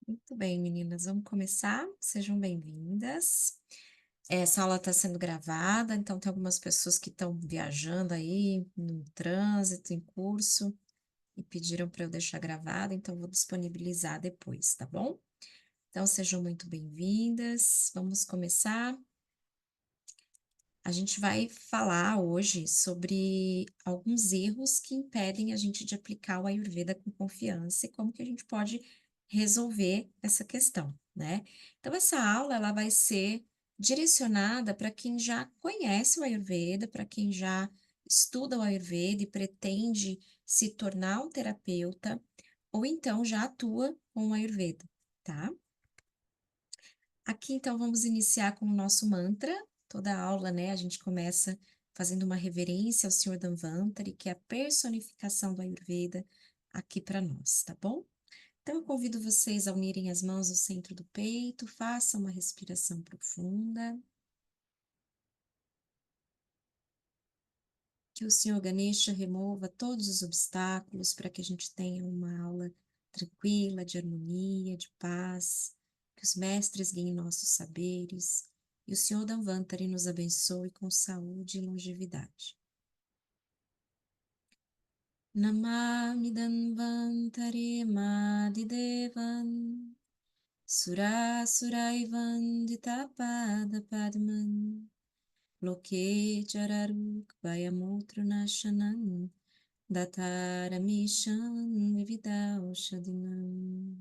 Muito bem, meninas, vamos começar? Sejam bem-vindas. Essa aula está sendo gravada, então tem algumas pessoas que estão viajando aí no trânsito, em curso, e pediram para eu deixar gravada, então eu vou disponibilizar depois, tá bom? Então sejam muito bem-vindas. Vamos começar. A gente vai falar hoje sobre alguns erros que impedem a gente de aplicar o Ayurveda com confiança e como que a gente pode resolver essa questão, né? Então, essa aula ela vai ser direcionada para quem já conhece o Ayurveda, para quem já estuda o Ayurveda e pretende se tornar um terapeuta, ou então já atua com o Ayurveda, tá? Aqui, então, vamos iniciar com o nosso mantra. Toda a aula, né, a gente começa fazendo uma reverência ao Senhor Dhanvantari, que é a personificação do Ayurveda aqui para nós, tá bom? Então, eu convido vocês a unirem as mãos no centro do peito, façam uma respiração profunda. Que o Senhor Ganesha remova todos os obstáculos para que a gente tenha uma aula tranquila, de harmonia, de paz. Que os mestres guiem nossos saberes. E o Senhor Dhanvantari nos abençoe com saúde e longevidade. Namami Dhanvantari Madidevan Suraivan Ditapada Padman Loke Chararuk Vayamutra Nashanam Dataramishan Vividaushadinam.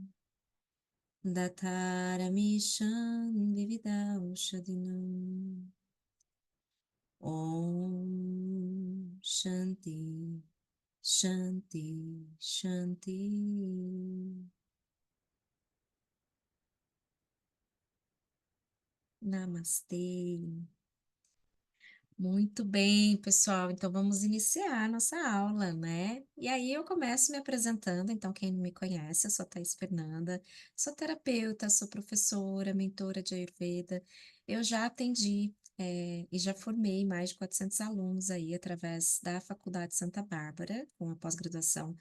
Dataramishan Vividaushadinam. Om Shanti, Shanti, Shanti. Namastê. Muito bem, pessoal. Então vamos iniciar a nossa aula, né? E aí eu começo me apresentando. Então, quem não me conhece, eu sou Thaís Fernanda, sou terapeuta, sou professora, mentora de Ayurveda. Eu já atendi, e já formei mais de 400 alunos aí através da Faculdade Santa Bárbara, com a pós-graduação,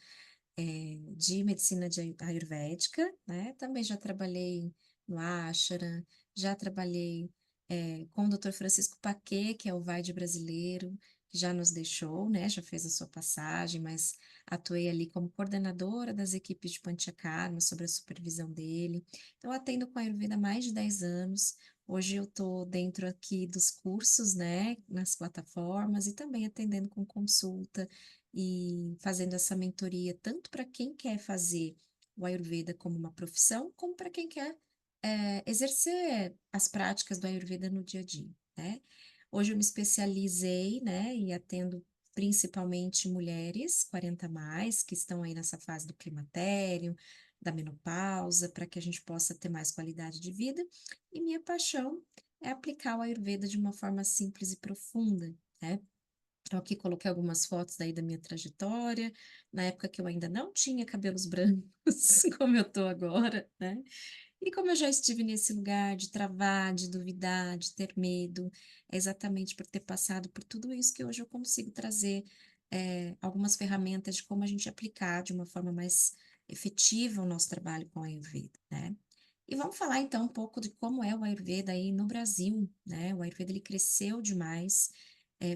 de medicina ayurvédica, né? Também já trabalhei no Ashram, já trabalhei com o Dr. Francisco Paquet, que é o Vaidhi brasileiro, que já nos deixou, né? Já fez a sua passagem, mas atuei ali como coordenadora das equipes de Panchakarma, sob a supervisão dele. Então, eu atendo com a Ayurveda há mais de 10 anos. Hoje eu estou dentro aqui dos cursos, né, nas plataformas e também atendendo com consulta e fazendo essa mentoria tanto para quem quer fazer o Ayurveda como uma profissão, como para quem quer exercer as práticas do Ayurveda no dia a dia, né? Hoje eu me especializei, né, e atendo principalmente mulheres 40 a mais, que estão aí nessa fase do climatério, da menopausa, para que a gente possa ter mais qualidade de vida. E minha paixão é aplicar o Ayurveda de uma forma simples e profunda, né? Então, aqui coloquei algumas fotos daí da minha trajetória, na época que eu ainda não tinha cabelos brancos, como eu tô agora, né? E como eu já estive nesse lugar de travar, de duvidar, de ter medo, é exatamente por ter passado por tudo isso que hoje eu consigo trazer algumas ferramentas de como a gente aplicar de uma forma mais efetiva o nosso trabalho com a Ayurveda, né? E vamos falar então um pouco de como é o Ayurveda aí no Brasil, né? O Ayurveda ele cresceu demais,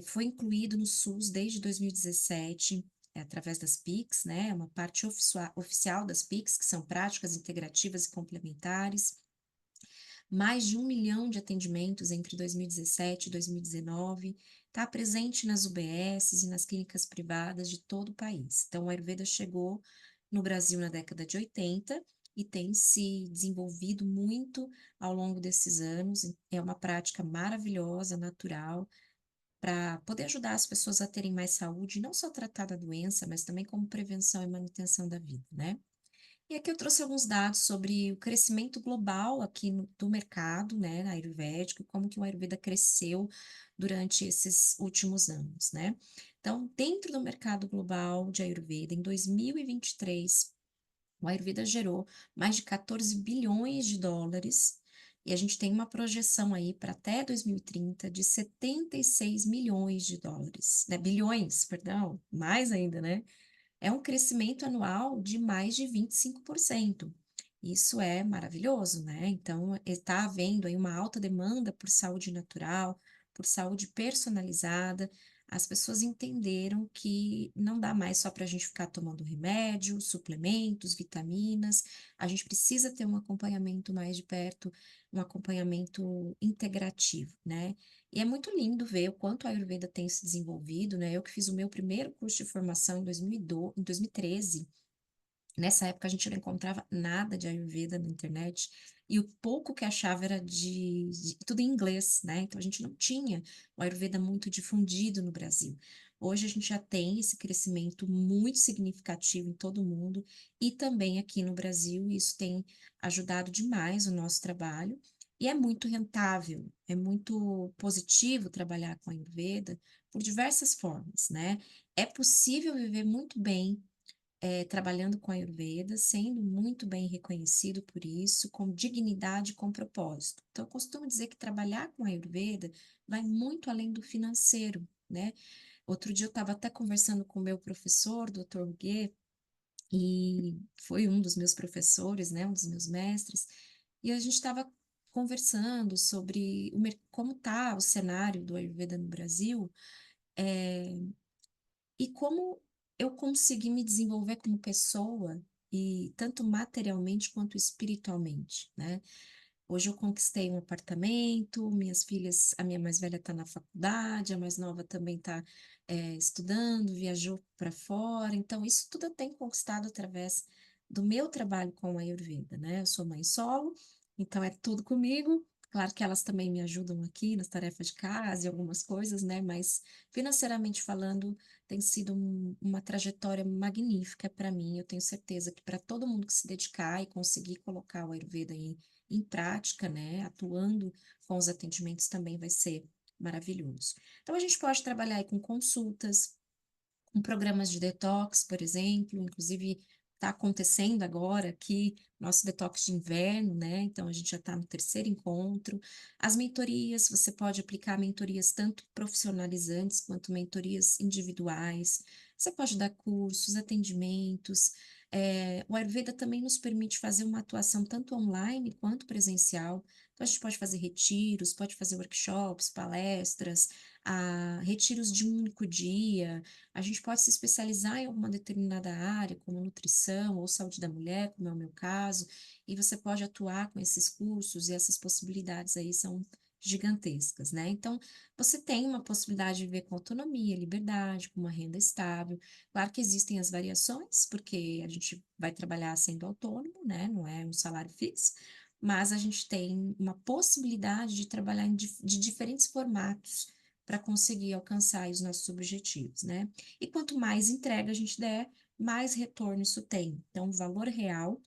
foi incluído no SUS desde 2017, através das PICs, né? É uma parte oficial das PICs, que são práticas integrativas e complementares. Mais de 1 milhão de atendimentos entre 2017 e 2019, está presente nas UBSs e nas clínicas privadas de todo o país. Então, o Ayurveda chegou no Brasil na década de 80 e tem se desenvolvido muito ao longo desses anos. É uma prática maravilhosa, natural, para poder ajudar as pessoas a terem mais saúde, não só tratar da doença, mas também como prevenção e manutenção da vida, né? E aqui eu trouxe alguns dados sobre o crescimento global aqui do mercado, né, ayurvédico, como que o Ayurveda cresceu durante esses últimos anos, né? Então, dentro do mercado global de Ayurveda, em 2023, o Ayurveda gerou mais de 14 bilhões de dólares e a gente tem uma projeção aí para até 2030 de 76 milhões de dólares, né? Bilhões, perdão, mais ainda, né? É um crescimento anual de mais de 25%. Isso é maravilhoso, né? Então, está havendo aí uma alta demanda por saúde natural, por saúde personalizada. As pessoas entenderam que não dá mais só para a gente ficar tomando remédio, suplementos, vitaminas. A gente precisa ter um acompanhamento mais de perto, um acompanhamento integrativo, né? E é muito lindo ver o quanto a Ayurveda tem se desenvolvido, né? Eu que fiz o meu primeiro curso de formação em 2012, em 2013. Nessa época a gente não encontrava nada de Ayurveda na internet e o pouco que achava era tudo em inglês, né? Então a gente não tinha o Ayurveda muito difundido no Brasil. Hoje a gente já tem esse crescimento muito significativo em todo o mundo e também aqui no Brasil, e isso tem ajudado demais o nosso trabalho. E é muito rentável, é muito positivo trabalhar com Ayurveda por diversas formas, né? É possível viver muito bem trabalhando com a Ayurveda, sendo muito bem reconhecido por isso, com dignidade e com propósito. Então, eu costumo dizer que trabalhar com a Ayurveda vai muito além do financeiro, né? Outro dia eu estava até conversando com o meu professor, Dr. Huguet, e foi um dos meus professores, né, um dos meus mestres, e a gente estava conversando sobre como está o cenário do Ayurveda no Brasil, eh, e como eu consegui me desenvolver como pessoa, e tanto materialmente quanto espiritualmente, né? Hoje eu conquistei um apartamento, minhas filhas, a minha mais velha está na faculdade, a mais nova também está estudando, viajou para fora, então isso tudo eu tenho conquistado através do meu trabalho com a Ayurveda, né? Eu sou mãe solo, então é tudo comigo. Claro que elas também me ajudam aqui nas tarefas de casa e algumas coisas, né? Mas financeiramente falando, tem sido uma trajetória magnífica para mim. Eu tenho certeza que para todo mundo que se dedicar e conseguir colocar o Ayurveda em prática, né, atuando com os atendimentos também vai ser maravilhoso. Então, a gente pode trabalhar aí com consultas, com programas de detox, por exemplo, inclusive está acontecendo agora aqui nosso detox de inverno, né? Então a gente já está no terceiro encontro. As mentorias, você pode aplicar mentorias tanto profissionalizantes quanto mentorias individuais. Você pode dar cursos, atendimentos. O Ayurveda também nos permite fazer uma atuação tanto online quanto presencial. Então a gente pode fazer retiros, pode fazer workshops, palestras, retiros de um único dia. A gente pode se especializar em alguma determinada área, como nutrição ou saúde da mulher, como é o meu caso, e você pode atuar com esses cursos e essas possibilidades aí são gigantescas, né? Então, você tem uma possibilidade de viver com autonomia, liberdade, com uma renda estável. Claro que existem as variações, porque a gente vai trabalhar sendo autônomo, né? Não é um salário fixo, mas a gente tem uma possibilidade de trabalhar de diferentes formatos para conseguir alcançar os nossos objetivos, né? E quanto mais entrega a gente der, mais retorno isso tem. Então, o valor real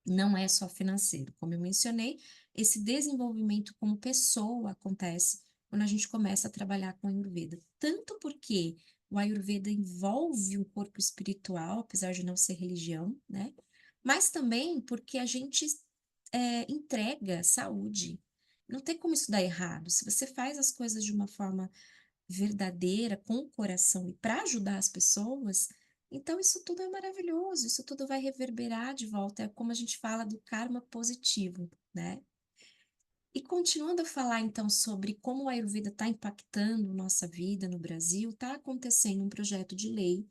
não é só financeiro. Como eu mencionei, esse desenvolvimento como pessoa acontece quando a gente começa a trabalhar com a Ayurveda. Tanto porque o Ayurveda envolve o corpo espiritual, apesar de não ser religião, né? Mas também porque a gente entrega saúde. Não tem como isso dar errado. Se você faz as coisas de uma forma verdadeira, com o coração e para ajudar as pessoas, então isso tudo é maravilhoso, isso tudo vai reverberar de volta, é como a gente fala do karma positivo, né? E continuando a falar então sobre como o Ayurveda está impactando nossa vida no Brasil, está acontecendo um projeto de lei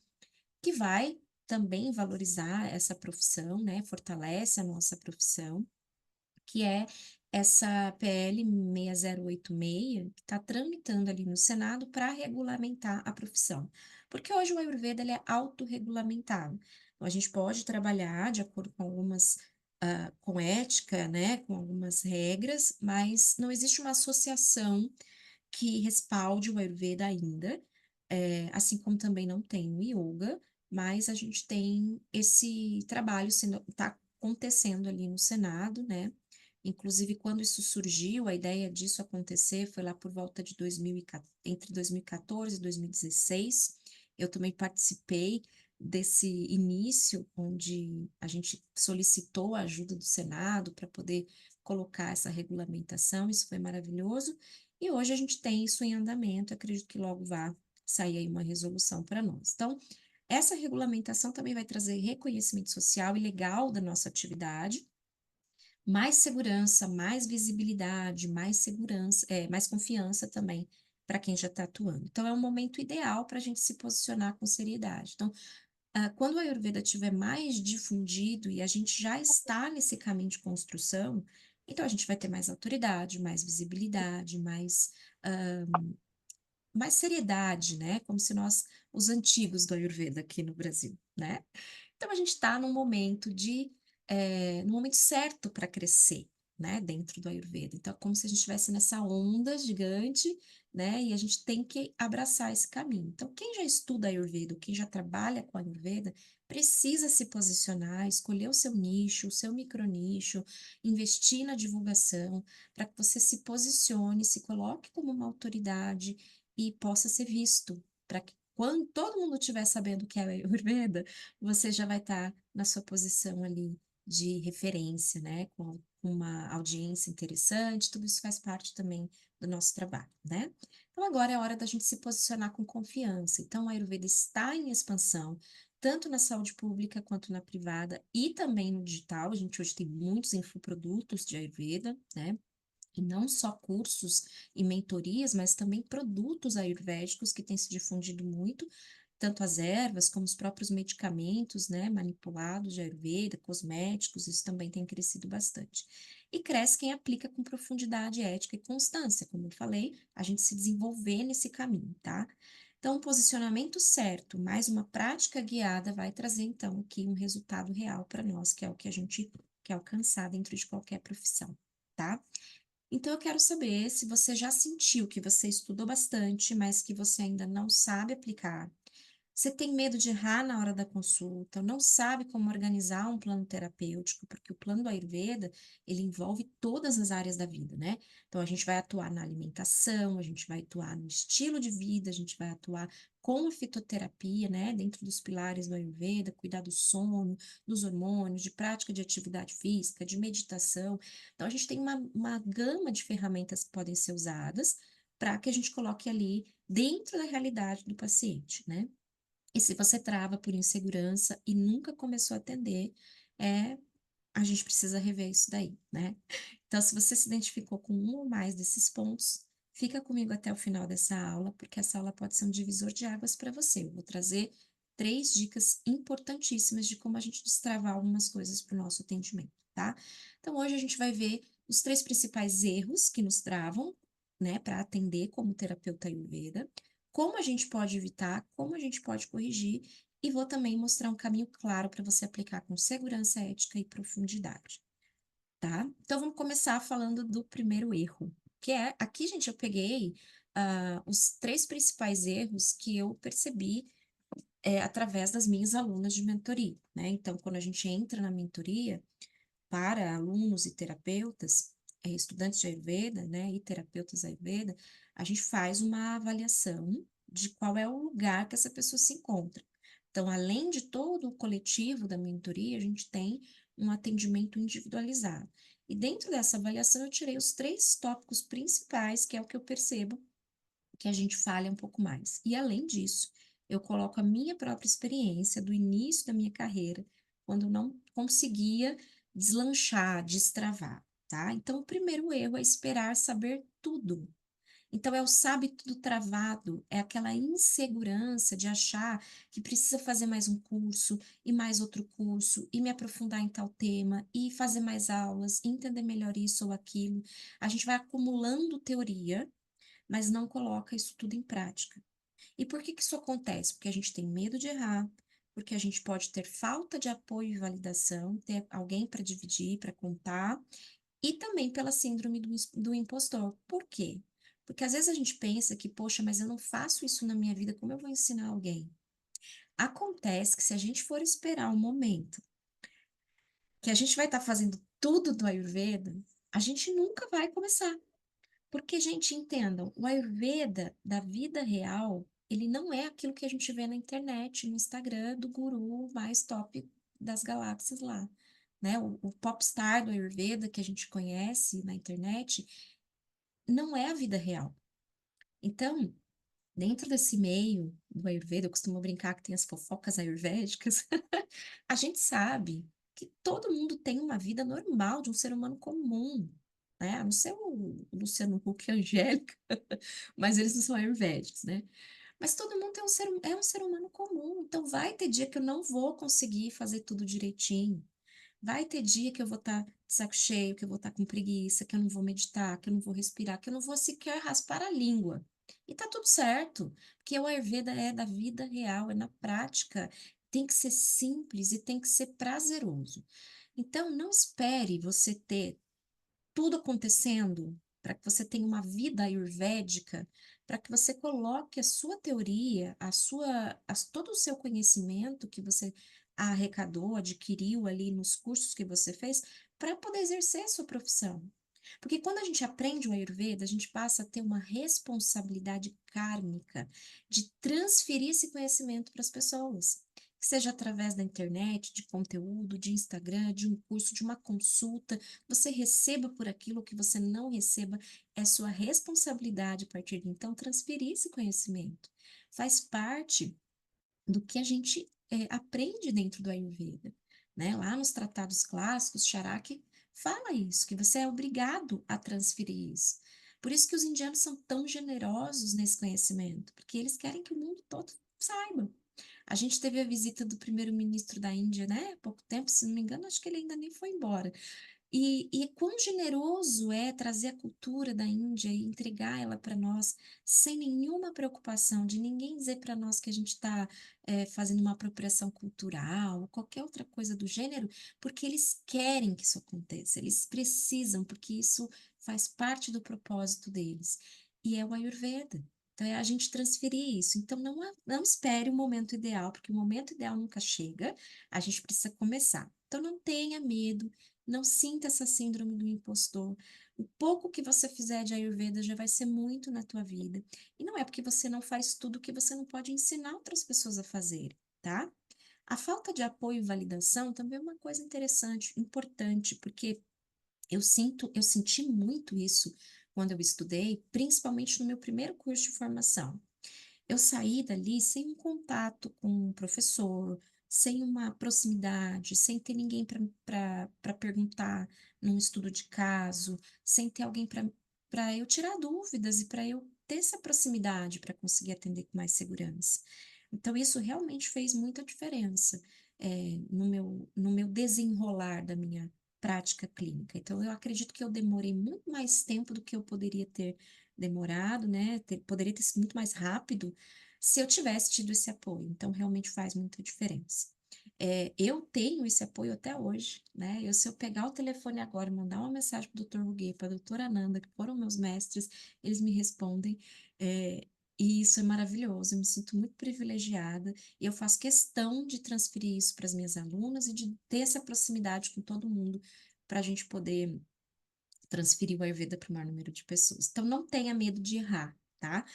que vai também valorizar essa profissão, né? Fortalece a nossa profissão, que é essa PL 6086, que está tramitando ali no Senado para regulamentar a profissão. Porque hoje o Ayurveda ele é autorregulamentado. Então, a gente pode trabalhar de acordo com algumas, com ética, né, com algumas regras, mas não existe uma associação que respalde o Ayurveda ainda, assim como também não tem o Yoga, mas a gente tem esse trabalho sendo, está acontecendo ali no Senado, né? Inclusive, quando isso surgiu, a ideia disso acontecer foi lá por volta de 2014, entre 2014 e 2016. Eu também participei desse início, onde a gente solicitou a ajuda do Senado para poder colocar essa regulamentação, isso foi maravilhoso. E hoje a gente tem isso em andamento, acredito que logo vá sair aí uma resolução para nós. Então, essa regulamentação também vai trazer reconhecimento social e legal da nossa atividade, mais segurança, mais visibilidade, mais segurança, mais confiança também para quem já está atuando. Então, é um momento ideal para a gente se posicionar com seriedade. Então, quando o Ayurveda estiver mais difundido e a gente já está nesse caminho de construção, então a gente vai ter mais autoridade, mais visibilidade, mais seriedade, né? Como se nós, os antigos do Ayurveda aqui no Brasil, né? Então a gente está no momento certo para crescer, né, dentro do Ayurveda. Então é como se a gente estivesse nessa onda gigante, né, e a gente tem que abraçar esse caminho. Então quem já estuda Ayurveda, quem já trabalha com Ayurveda, precisa se posicionar, escolher o seu nicho, o seu micronicho, investir na divulgação, para que você se posicione, se coloque como uma autoridade e possa ser visto, para que quando todo mundo estiver sabendo o que é Ayurveda, você já vai estar na sua posição ali de referência, né? Com uma audiência interessante, tudo isso faz parte também do nosso trabalho, né? Então agora é hora da gente se posicionar com confiança. Então, a Ayurveda está em expansão, tanto na saúde pública quanto na privada e também no digital. A gente hoje tem muitos infoprodutos de Ayurveda, né? E não só cursos e mentorias, mas também produtos ayurvédicos que têm se difundido muito, tanto as ervas como os próprios medicamentos, né, manipulados de Ayurveda, cosméticos, isso também tem crescido bastante. E cresce quem aplica com profundidade, ética e constância, como eu falei, a gente se desenvolver nesse caminho, tá? Então, um posicionamento certo, mais uma prática guiada vai trazer, então, aqui um resultado real para nós, que é o que a gente quer alcançar dentro de qualquer profissão, tá? Então, eu quero saber se você já sentiu que você estudou bastante, mas que você ainda não sabe aplicar. Você tem medo de errar na hora da consulta, não sabe como organizar um plano terapêutico, porque o plano do Ayurveda, ele envolve todas as áreas da vida, né? Então, a gente vai atuar na alimentação, a gente vai atuar no estilo de vida, a gente vai atuar com a fitoterapia, né? Dentro dos pilares do Ayurveda, cuidar do sono, dos hormônios, de prática de atividade física, de meditação. Então, a gente tem uma gama de ferramentas que podem ser usadas para que a gente coloque ali dentro da realidade do paciente, né? E se você trava por insegurança e nunca começou a atender, a gente precisa rever isso daí, né? Então, se você se identificou com um ou mais desses pontos, fica comigo até o final dessa aula, porque essa aula pode ser um divisor de águas para você. Eu vou trazer 3 dicas importantíssimas de como a gente destravar algumas coisas para o nosso atendimento, tá? Então, hoje a gente vai ver os 3 principais erros que nos travam, né, para atender como terapeuta Ayurveda, como a gente pode evitar, como a gente pode corrigir e vou também mostrar um caminho claro para você aplicar com segurança, ética e profundidade, tá? Então vamos começar falando do primeiro erro, que é, aqui, gente, eu peguei os 3 principais erros que eu percebi através das minhas alunas de mentoria, né? Então, quando a gente entra na mentoria para alunos e terapeutas, estudantes de Ayurveda, né, e terapeutas Ayurveda, a gente faz uma avaliação de qual é o lugar que essa pessoa se encontra. Então, além de todo o coletivo da mentoria, a gente tem um atendimento individualizado. E dentro dessa avaliação, eu tirei os 3 tópicos principais, que é o que eu percebo que a gente falha um pouco mais. E além disso, eu coloco a minha própria experiência do início da minha carreira, quando eu não conseguia deslanchar, destravar, tá? Então, o primeiro erro é esperar saber tudo. Então, é o sabe tudo travado, é aquela insegurança de achar que precisa fazer mais um curso e mais outro curso e me aprofundar em tal tema e fazer mais aulas, entender melhor isso ou aquilo. A gente vai acumulando teoria, mas não coloca isso tudo em prática. E por que que isso acontece? Porque a gente tem medo de errar, porque a gente pode ter falta de apoio e validação, ter alguém para dividir, para contar, e também pela síndrome do impostor. Por quê? Porque às vezes a gente pensa que, poxa, mas eu não faço isso na minha vida, como eu vou ensinar alguém? Acontece que se a gente for esperar um momento que a gente vai estar fazendo tudo do Ayurveda, a gente nunca vai começar. Porque, gente, entendam, o Ayurveda da vida real, ele não é aquilo que a gente vê na internet, no Instagram do guru mais top das galáxias lá, né? O popstar do Ayurveda que a gente conhece na internet não é a vida real. Então, dentro desse meio do Ayurveda, eu costumo brincar que tem as fofocas ayurvédicas, a gente sabe. que todo mundo tem uma vida normal de um ser humano comum, né? A não ser o Luciano Huck e a Angélica, mas eles não são ayurvédicos, né? Mas todo mundo é um ser humano comum, então vai ter dia que eu não vou conseguir fazer tudo direitinho. Vai ter dia que eu vou estar de saco cheio, que eu vou estar com preguiça, que eu não vou meditar, que eu não vou respirar, que eu não vou sequer raspar a língua. E tá tudo certo, porque o Ayurveda é da vida real, é na prática. Tem que ser simples e tem que ser prazeroso. Então, não espere você ter tudo acontecendo para que você tenha uma vida ayurvédica, para que você coloque a sua teoria, todo o seu conhecimento que você arrecadou, adquiriu ali nos cursos que você fez, para poder exercer a sua profissão. Porque quando a gente aprende o Ayurveda, a gente passa a ter uma responsabilidade kármica de transferir esse conhecimento para as pessoas. Que seja através da internet, de conteúdo, de Instagram, de um curso, de uma consulta, você receba por aquilo que você não receba, é sua responsabilidade a partir de então transferir esse conhecimento. Faz parte do que a gente aprende dentro do Ayurveda, né? Lá nos tratados clássicos, Charaki fala isso, que você é obrigado a transferir isso. Por isso que os indianos são tão generosos nesse conhecimento, porque eles querem que o mundo todo saiba. A gente teve a visita do primeiro-ministro da Índia, né? Há pouco tempo, se não me engano, acho que ele ainda nem foi embora. E quão generoso é trazer a cultura da Índia e entregar ela para nós, sem nenhuma preocupação de ninguém dizer para nós que a gente está fazendo uma apropriação cultural ou qualquer outra coisa do gênero, porque eles querem que isso aconteça, eles precisam, porque isso faz parte do propósito deles. E é o Ayurveda. Então, é a gente transferir isso. Então, não espere o momento ideal, porque o momento ideal nunca chega, a gente precisa começar. Então, não tenha medo, não sinta essa síndrome do impostor. O pouco que você fizer de Ayurveda já vai ser muito na tua vida. E não é porque você não faz tudo que você não pode ensinar outras pessoas a fazerem, tá? A falta de apoio e validação também é uma coisa interessante, importante, porque eu senti muito isso quando eu estudei, principalmente no meu primeiro curso de formação. Eu saí dali sem um contato com um professor, sem uma proximidade, sem ter ninguém para perguntar num estudo de caso, sem ter alguém para eu tirar dúvidas e para eu ter essa proximidade para conseguir atender com mais segurança. Então, isso realmente fez muita diferença, no meu desenrolar da minha prática clínica. Então, eu acredito que eu demorei muito mais tempo do que eu poderia ter demorado, né? Poderia ter sido muito mais rápido se eu tivesse tido esse apoio. Então, realmente faz muita diferença. Eu tenho esse apoio até hoje, né? Se eu pegar o telefone agora e mandar uma mensagem para o Dr. Ruguê, para a doutora Ananda, que foram meus mestres, eles me respondem. E isso é maravilhoso, eu me sinto muito privilegiada e eu faço questão de transferir isso para as minhas alunas e de ter essa proximidade com todo mundo para a gente poder transferir o Ayurveda para o maior número de pessoas. Então, não tenha medo de errar, tá?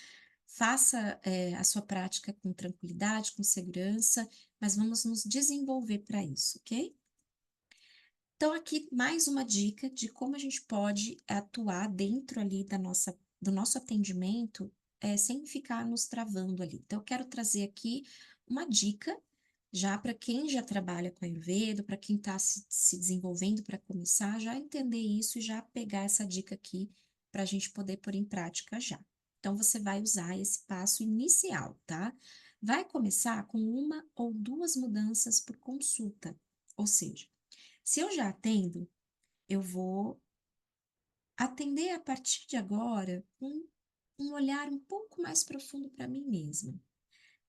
Faça, a sua prática com tranquilidade, com segurança, mas vamos nos desenvolver para isso, ok? Então, aqui mais uma dica de como a gente pode atuar dentro ali do nosso atendimento, sem ficar nos travando ali. Então, eu quero trazer aqui uma dica já para quem já trabalha com Ayurveda, para quem está se desenvolvendo para começar, já entender isso e já pegar essa dica aqui para a gente poder pôr em prática já. Então, você vai usar esse passo inicial, tá? Vai começar com uma ou duas mudanças por consulta, ou seja, se eu já atendo, eu vou atender a partir de agora com um olhar um pouco mais profundo para mim mesma.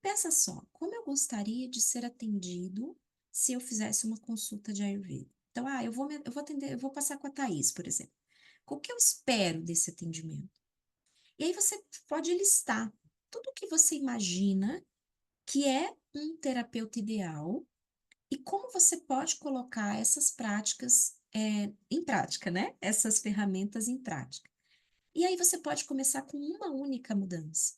Pensa só, como eu gostaria de ser atendido se eu fizesse uma consulta de Ayurveda? Então, eu vou atender, eu vou passar com a Thaís, por exemplo. O que eu espero desse atendimento? E aí você pode listar tudo o que você imagina que é um terapeuta ideal e como você pode colocar essas práticas em prática, né? Essas ferramentas em prática. E aí você pode começar com uma única mudança.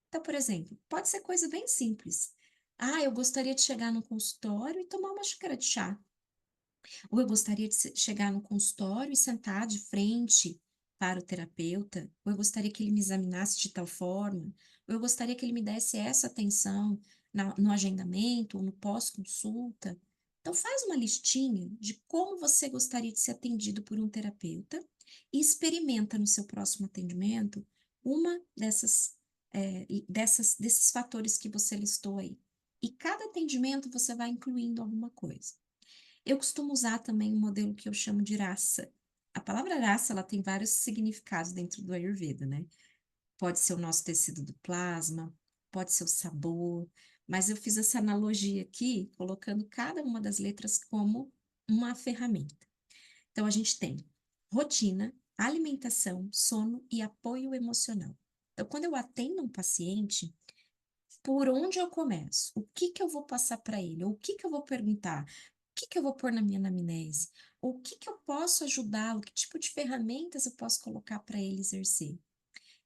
Então, por exemplo, pode ser coisa bem simples. Ah, eu gostaria de chegar no consultório e tomar uma xícara de chá. Ou eu gostaria de chegar no consultório e sentar de frente para o terapeuta. Ou eu gostaria que ele me examinasse de tal forma. Ou eu gostaria que ele me desse essa atenção no agendamento ou no pós-consulta. Então, faz uma listinha de como você gostaria de ser atendido por um terapeuta e experimenta no seu próximo atendimento uma desses fatores que você listou aí. E cada atendimento você vai incluindo alguma coisa. Eu costumo usar também um modelo que eu chamo de raça. A palavra raça, ela tem vários significados dentro do Ayurveda, né? Pode ser o nosso tecido do plasma, pode ser o sabor, mas eu fiz essa analogia aqui, colocando cada uma das letras como uma ferramenta. Então, a gente tem rotina, alimentação, sono e apoio emocional. Então, quando eu atendo um paciente, por onde eu começo? O que que eu vou passar para ele? Ou o que que eu vou perguntar? O que que eu vou pôr na minha anamnese? Ou o que que eu posso ajudá-lo? Que tipo de ferramentas eu posso colocar para ele exercer?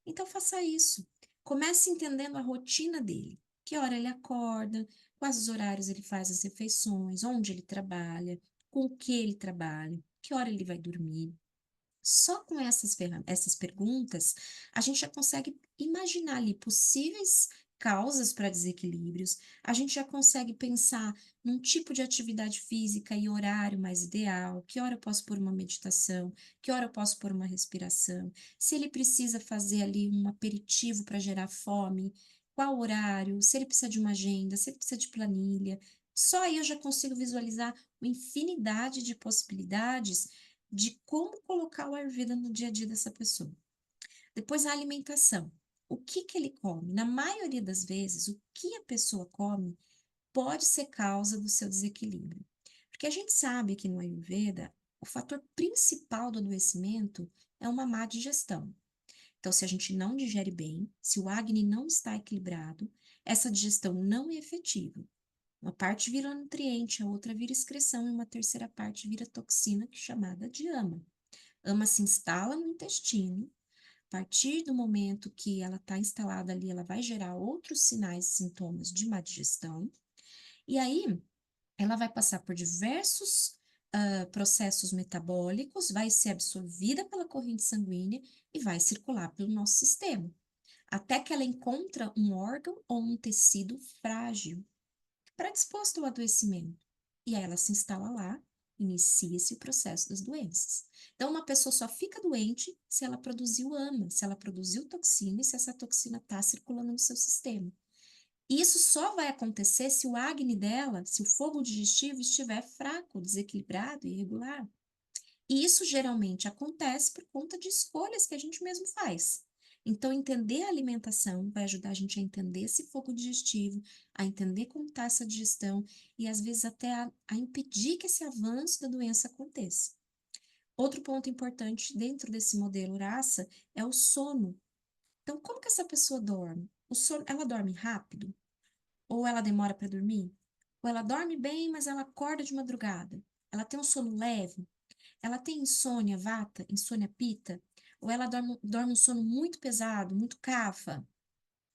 Então faça isso. Comece entendendo a rotina dele. Que hora ele acorda, quais os horários ele faz as refeições, onde ele trabalha, com o que ele trabalha, que hora ele vai dormir. Só com essas perguntas, a gente já consegue imaginar ali possíveis causas para desequilíbrios, a gente já consegue pensar num tipo de atividade física e horário mais ideal, que hora eu posso pôr uma meditação, que hora eu posso pôr uma respiração, se ele precisa fazer ali um aperitivo para gerar fome, qual horário, se ele precisa de uma agenda, se ele precisa de planilha. Só aí eu já consigo visualizar uma infinidade de possibilidades de como colocar o Ayurveda no dia a dia dessa pessoa. Depois, a alimentação. O que que ele come? Na maioria das vezes, o que a pessoa come pode ser causa do seu desequilíbrio. Porque a gente sabe que no Ayurveda, o fator principal do adoecimento é uma má digestão. Então, se a gente não digere bem, se o Agni não está equilibrado, essa digestão não é efetiva. Uma parte vira nutriente, a outra vira excreção e uma terceira parte vira toxina, que é chamada de ama. Ama se instala no intestino. A partir do momento que ela está instalada ali, ela vai gerar outros sinais e sintomas de má digestão. E aí, ela vai passar por diversos processos metabólicos, vai ser absorvida pela corrente sanguínea e vai circular pelo nosso sistema, até que ela encontra um órgão ou um tecido frágil predisposto ao adoecimento. E aí ela se instala lá, inicia-se o processo das doenças. Então, uma pessoa só fica doente se ela produziu AMA, se ela produziu toxina e se essa toxina está circulando no seu sistema. E isso só vai acontecer se o acne dela, se o fogo digestivo estiver fraco, desequilibrado e irregular. E isso geralmente acontece por conta de escolhas que a gente mesmo faz. Então, entender a alimentação vai ajudar a gente a entender esse fogo digestivo, a entender como está essa digestão e, às vezes, até a impedir que esse avanço da doença aconteça. Outro ponto importante dentro desse modelo raça é o sono. Então, como que essa pessoa dorme? O sono, ela dorme rápido? Ou ela demora para dormir? Ou ela dorme bem, mas ela acorda de madrugada? Ela tem um sono leve? Ela tem insônia vata, insônia pita? Ou ela dorme um sono muito pesado, muito cafa?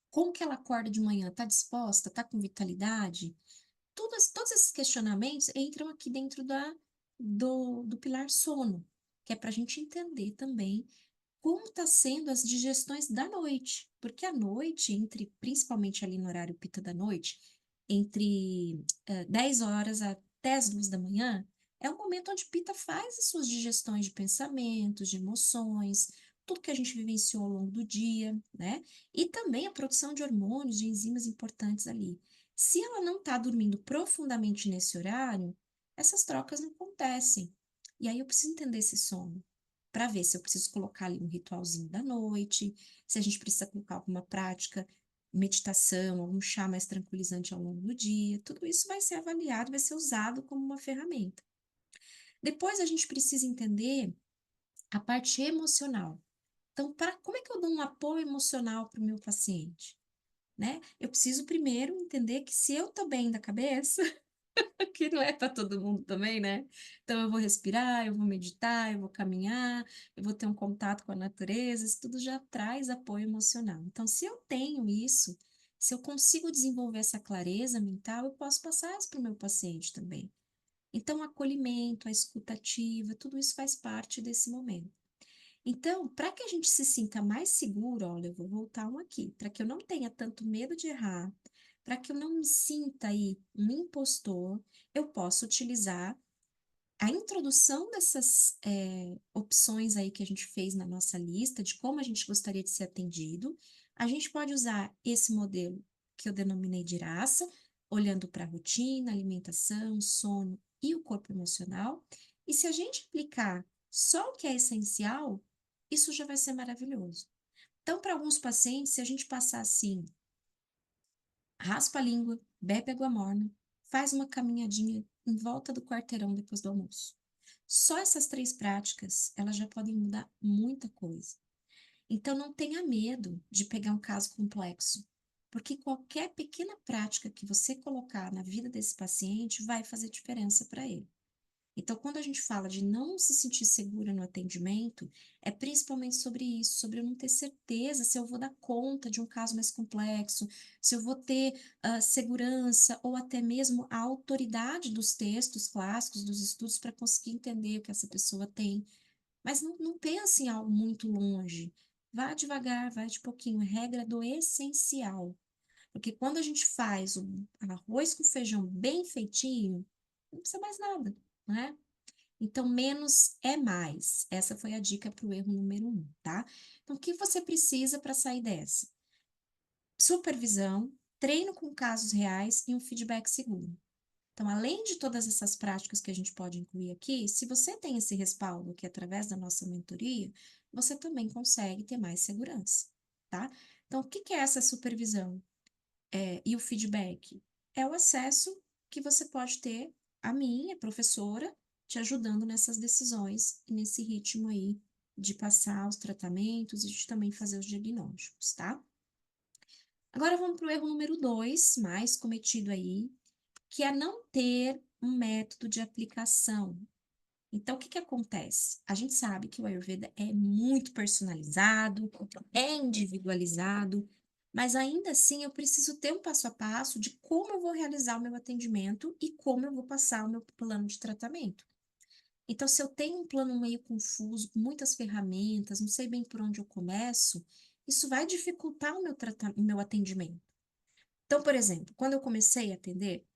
Como que ela acorda de manhã? Tá disposta? Tá com vitalidade? Todos esses questionamentos entram aqui dentro do pilar sono, que é para a gente entender também como está sendo as digestões da noite. Porque à noite, principalmente ali no horário pita da noite, entre 10 horas até as 2 da manhã, é o momento onde Pita faz as suas digestões de pensamentos, de emoções, tudo que a gente vivenciou ao longo do dia, né? E também a produção de hormônios, de enzimas importantes ali. Se ela não está dormindo profundamente nesse horário, essas trocas não acontecem. E aí eu preciso entender esse sono, para ver se eu preciso colocar ali um ritualzinho da noite, se a gente precisa colocar alguma prática, meditação, algum chá mais tranquilizante ao longo do dia. Tudo isso vai ser avaliado, vai ser usado como uma ferramenta. Depois a gente precisa entender a parte emocional. Então, como é que eu dou um apoio emocional para o meu paciente? Né? Eu preciso primeiro entender que se eu tô bem da cabeça, que não é para todo mundo também, né? Então eu vou respirar, eu vou meditar, eu vou caminhar, eu vou ter um contato com a natureza, isso tudo já traz apoio emocional. Então, se eu tenho isso, se eu consigo desenvolver essa clareza mental, eu posso passar isso para o meu paciente também. Então, o acolhimento, a escuta ativa, tudo isso faz parte desse momento. Então, para que a gente se sinta mais seguro, olha, eu vou voltar um aqui, para que eu não tenha tanto medo de errar, para que eu não me sinta aí um impostor, eu posso utilizar a introdução dessas opções aí que a gente fez na nossa lista de como a gente gostaria de ser atendido. A gente pode usar esse modelo que eu denominei de raça, olhando para a rotina, alimentação, sono e o corpo emocional. E se a gente aplicar só o que é essencial, isso já vai ser maravilhoso. Então, para alguns pacientes, se a gente passar assim, raspa a língua, bebe água morna, faz uma caminhadinha em volta do quarteirão depois do almoço. Só essas três práticas, elas já podem mudar muita coisa. Então, não tenha medo de pegar um caso complexo, porque qualquer pequena prática que você colocar na vida desse paciente vai fazer diferença para ele. Então, quando a gente fala de não se sentir segura no atendimento, é principalmente sobre isso, sobre eu não ter certeza se eu vou dar conta de um caso mais complexo, se eu vou ter segurança ou até mesmo a autoridade dos textos clássicos, dos estudos, para conseguir entender o que essa pessoa tem. Mas não pense em algo muito longe. Vá devagar, vá de pouquinho. Regra do essencial. Porque quando a gente faz o arroz com feijão bem feitinho, não precisa mais nada, né? Então, menos é mais. Essa foi a dica para o erro número um, tá? Então, o que você precisa para sair dessa? Supervisão, treino com casos reais e um feedback seguro. Então, além de todas essas práticas que a gente pode incluir aqui, se você tem esse respaldo aqui através da nossa mentoria, você também consegue ter mais segurança, tá? Então, o que que é essa supervisão? E o feedback é o acesso que você pode ter a mim, a professora, te ajudando nessas decisões e nesse ritmo aí de passar os tratamentos e de também fazer os diagnósticos, tá? Agora vamos para o erro número dois, mais cometido aí, que é não ter um método de aplicação. Então, o que que acontece? A gente sabe que o Ayurveda é muito personalizado, é individualizado, mas ainda assim eu preciso ter um passo a passo de como eu vou realizar o meu atendimento e como eu vou passar o meu plano de tratamento. Então, se eu tenho um plano meio confuso, com muitas ferramentas, não sei bem por onde eu começo, isso vai dificultar o meu atendimento. Então, por exemplo, quando eu comecei a atender,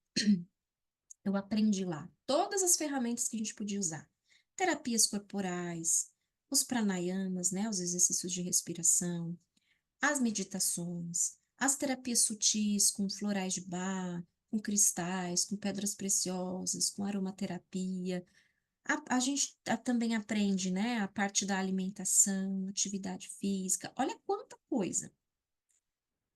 eu aprendi lá todas as ferramentas que a gente podia usar. Terapias corporais, os pranayamas, né, os exercícios de respiração, as meditações, as terapias sutis com florais de bar, com cristais, com pedras preciosas, com aromaterapia. A gente também aprende, né, a parte da alimentação, atividade física. Olha quanta coisa.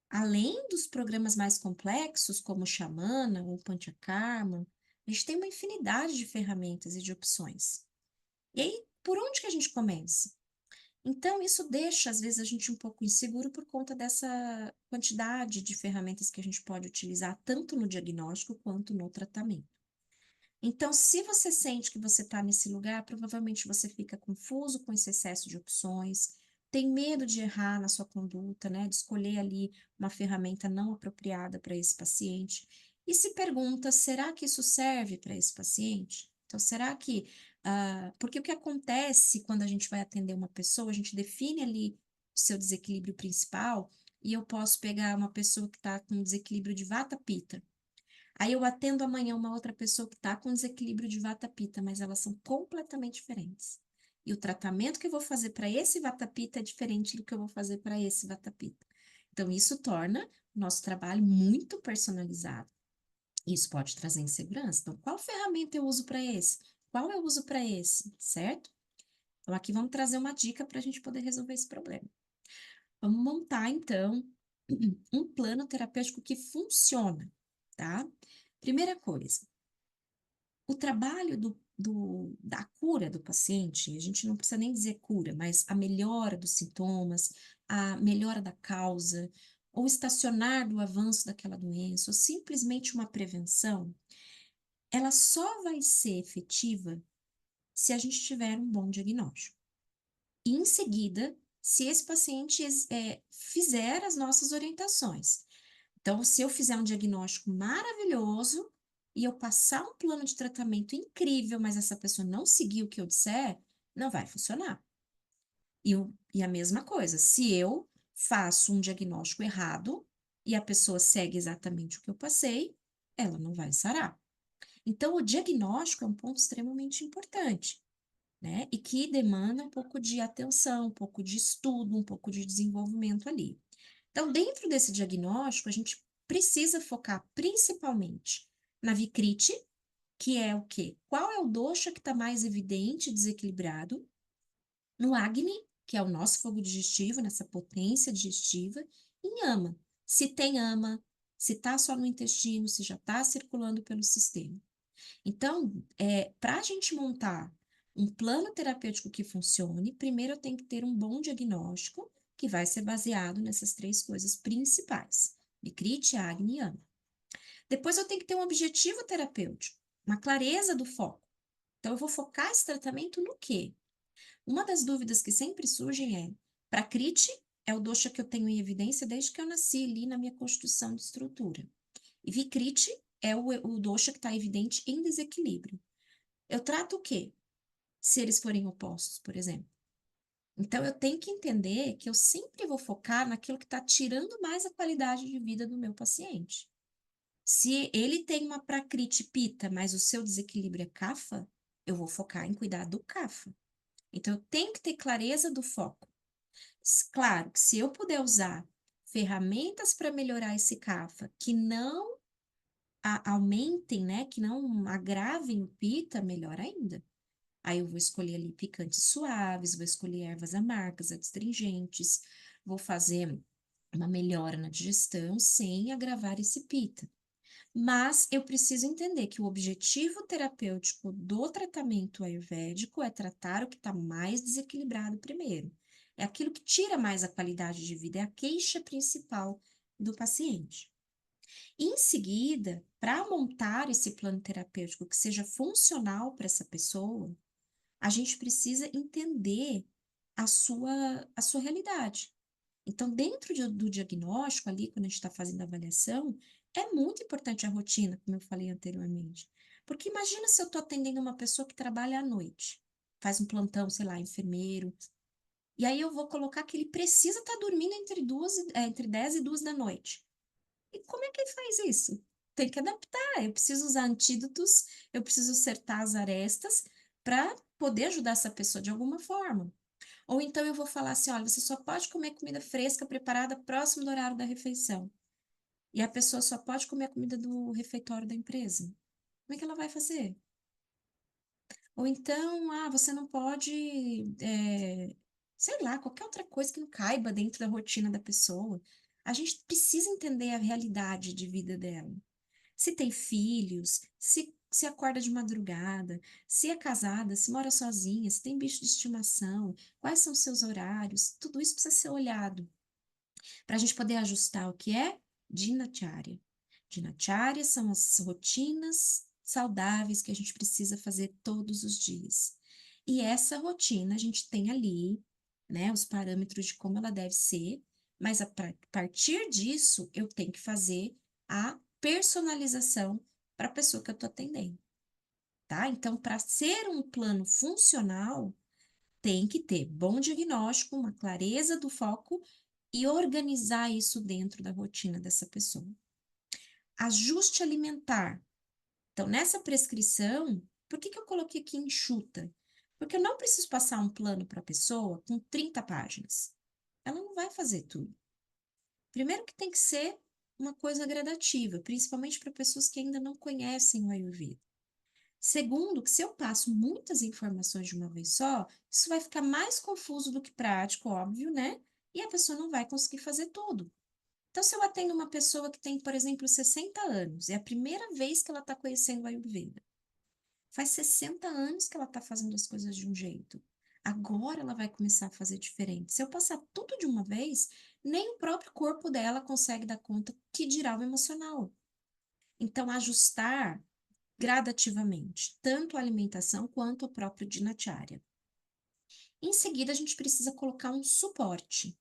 Além dos programas mais complexos, como o Xamana ou o Panchakarma, a gente tem uma infinidade de ferramentas e de opções. E aí, por onde que a gente começa? Então, isso deixa, às vezes, a gente um pouco inseguro por conta dessa quantidade de ferramentas que a gente pode utilizar, tanto no diagnóstico quanto no tratamento. Então, se você sente que você está nesse lugar, provavelmente você fica confuso com esse excesso de opções, tem medo de errar na sua conduta, né? De escolher ali uma ferramenta não apropriada para esse paciente. E se pergunta, será que isso serve para esse paciente? Então, será que. Porque o que acontece quando a gente vai atender uma pessoa, a gente define ali o seu desequilíbrio principal, e eu posso pegar uma pessoa que está com desequilíbrio de vata-pitta. Aí eu atendo amanhã uma outra pessoa que está com desequilíbrio de vata-pitta, mas elas são completamente diferentes. E o tratamento que eu vou fazer para esse vata-pitta é diferente do que eu vou fazer para esse vata-pitta. Então, isso torna o nosso trabalho muito personalizado. Isso pode trazer insegurança. Então, qual ferramenta eu uso para esse? Qual eu uso para esse? Certo? Então, aqui vamos trazer uma dica para a gente poder resolver esse problema. Vamos montar, então, um plano terapêutico que funciona, tá? Primeira coisa, o trabalho da cura do paciente, a gente não precisa nem dizer cura, mas a melhora dos sintomas, a melhora da causa, ou estacionar do avanço daquela doença, ou simplesmente uma prevenção, ela só vai ser efetiva se a gente tiver um bom diagnóstico. E em seguida, se esse paciente fizer as nossas orientações. Então, se eu fizer um diagnóstico maravilhoso e eu passar um plano de tratamento incrível, mas essa pessoa não seguir o que eu disser, não vai funcionar. E a mesma coisa, se eu faço um diagnóstico errado, e a pessoa segue exatamente o que eu passei, ela não vai sarar. Então, o diagnóstico é um ponto extremamente importante, né? E que demanda um pouco de atenção, um pouco de estudo, um pouco de desenvolvimento ali. Então, dentro desse diagnóstico, a gente precisa focar principalmente na Vikriti, que é o quê? Qual é o dosha que está mais evidente, desequilibrado? No Agni, que é o nosso fogo digestivo, nessa potência digestiva, e em Ama. Se tem Ama, se está só no intestino, se já está circulando pelo sistema. Então, para a gente montar um plano terapêutico que funcione, primeiro eu tenho que ter um bom diagnóstico, que vai ser baseado nessas três coisas principais: Vikriti, Agni e Ama. Depois eu tenho que ter um objetivo terapêutico, uma clareza do foco. Então, eu vou focar esse tratamento no quê? Uma das dúvidas que sempre surgem é: Prakriti é o dosha que eu tenho em evidência desde que eu nasci ali na minha constituição de estrutura. E Vikriti é o dosha que está evidente em desequilíbrio. Eu trato o quê? Se eles forem opostos, por exemplo. Então, eu tenho que entender que eu sempre vou focar naquilo que está tirando mais a qualidade de vida do meu paciente. Se ele tem uma Prakriti Pitta, mas o seu desequilíbrio é Kapha, eu vou focar em cuidar do Kapha. Então, eu tenho que ter clareza do foco. Claro que se eu puder usar ferramentas para melhorar esse Kapha, que não aumentem, né, que não agravem o Pitta, melhor ainda. Aí eu vou escolher ali picantes suaves, vou escolher ervas amargas, adstringentes, vou fazer uma melhora na digestão sem agravar esse Pitta. Mas eu preciso entender que o objetivo terapêutico do tratamento ayurvédico é tratar o que está mais desequilibrado primeiro. É aquilo que tira mais a qualidade de vida, é a queixa principal do paciente. Em seguida, para montar esse plano terapêutico que seja funcional para essa pessoa, a gente precisa entender a sua realidade. Então, dentro do diagnóstico, ali, quando a gente está fazendo a avaliação, é muito importante a rotina, como eu falei anteriormente. Porque imagina se eu estou atendendo uma pessoa que trabalha à noite, faz um plantão, sei lá, enfermeiro, e aí eu vou colocar que ele precisa estar dormindo entre 10 e 2 da noite. E como é que ele faz isso? Tem que adaptar. Eu preciso usar antídotos, eu preciso acertar as arestas para poder ajudar essa pessoa de alguma forma. Ou então eu vou falar assim: olha, você só pode comer comida fresca preparada próximo do horário da refeição. E a pessoa só pode comer a comida do refeitório da empresa. Como é que ela vai fazer? Ou então, você não pode, sei lá, qualquer outra coisa que não caiba dentro da rotina da pessoa. A gente precisa entender a realidade de vida dela. Se tem filhos, se acorda de madrugada, se é casada, se mora sozinha, se tem bicho de estimação, quais são os seus horários, tudo isso precisa ser olhado para a gente poder ajustar o que é dinacharya. Dinacharya são as rotinas saudáveis que a gente precisa fazer todos os dias. E essa rotina a gente tem ali, né, os parâmetros de como ela deve ser, mas partir disso eu tenho que fazer a personalização para a pessoa que eu estou atendendo, tá? Então, para ser um plano funcional, tem que ter bom diagnóstico, uma clareza do foco e organizar isso dentro da rotina dessa pessoa. Ajuste alimentar. Então, nessa prescrição, por que eu coloquei aqui enxuta? Porque eu não preciso passar um plano para a pessoa com 30 páginas. Ela não vai fazer tudo. Primeiro que tem que ser uma coisa gradativa, principalmente para pessoas que ainda não conhecem o Ayurveda. Segundo, que se eu passo muitas informações de uma vez só, isso vai ficar mais confuso do que prático, óbvio, né? E a pessoa não vai conseguir fazer tudo. Então, se eu atendo uma pessoa que tem, por exemplo, 60 anos, é a primeira vez que ela está conhecendo o Ayurveda. Faz 60 anos que ela está fazendo as coisas de um jeito. Agora ela vai começar a fazer diferente. Se eu passar tudo de uma vez, nem o próprio corpo dela consegue dar conta, que dirá o emocional. Então, ajustar gradativamente, tanto a alimentação quanto o próprio dinacharya. Em seguida, a gente precisa colocar um suporte.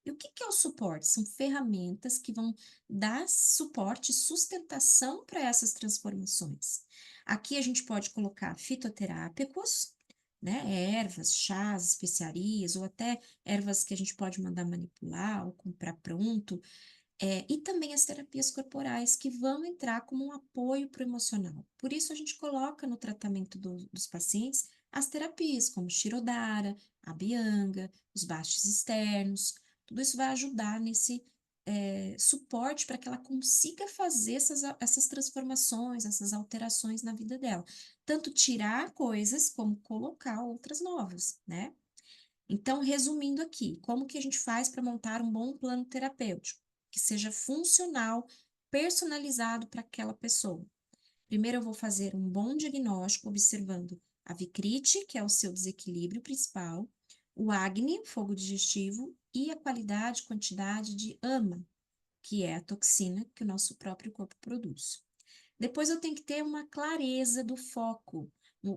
E o que que é o suporte? São ferramentas que vão dar suporte e sustentação para essas transformações. Aqui a gente pode colocar fitoterápicos, né? Ervas, chás, especiarias, ou até ervas que a gente pode mandar manipular ou comprar pronto. E também as terapias corporais que vão entrar como um apoio para o emocional. Por isso, a gente coloca no tratamento dos pacientes as terapias, como Shirodara, a Abhyanga, os bastes externos. Tudo isso vai ajudar nesse suporte para que ela consiga fazer essas transformações, essas alterações na vida dela. Tanto tirar coisas como colocar outras novas, né? Então, resumindo aqui, como que a gente faz para montar um bom plano terapêutico, que seja funcional, personalizado para aquela pessoa? Primeiro, eu vou fazer um bom diagnóstico, observando a Vikrite, que é o seu desequilíbrio principal, o Agni, fogo digestivo, e a qualidade, quantidade de AMA, que é a toxina que o nosso próprio corpo produz. Depois eu tenho que ter uma clareza do foco,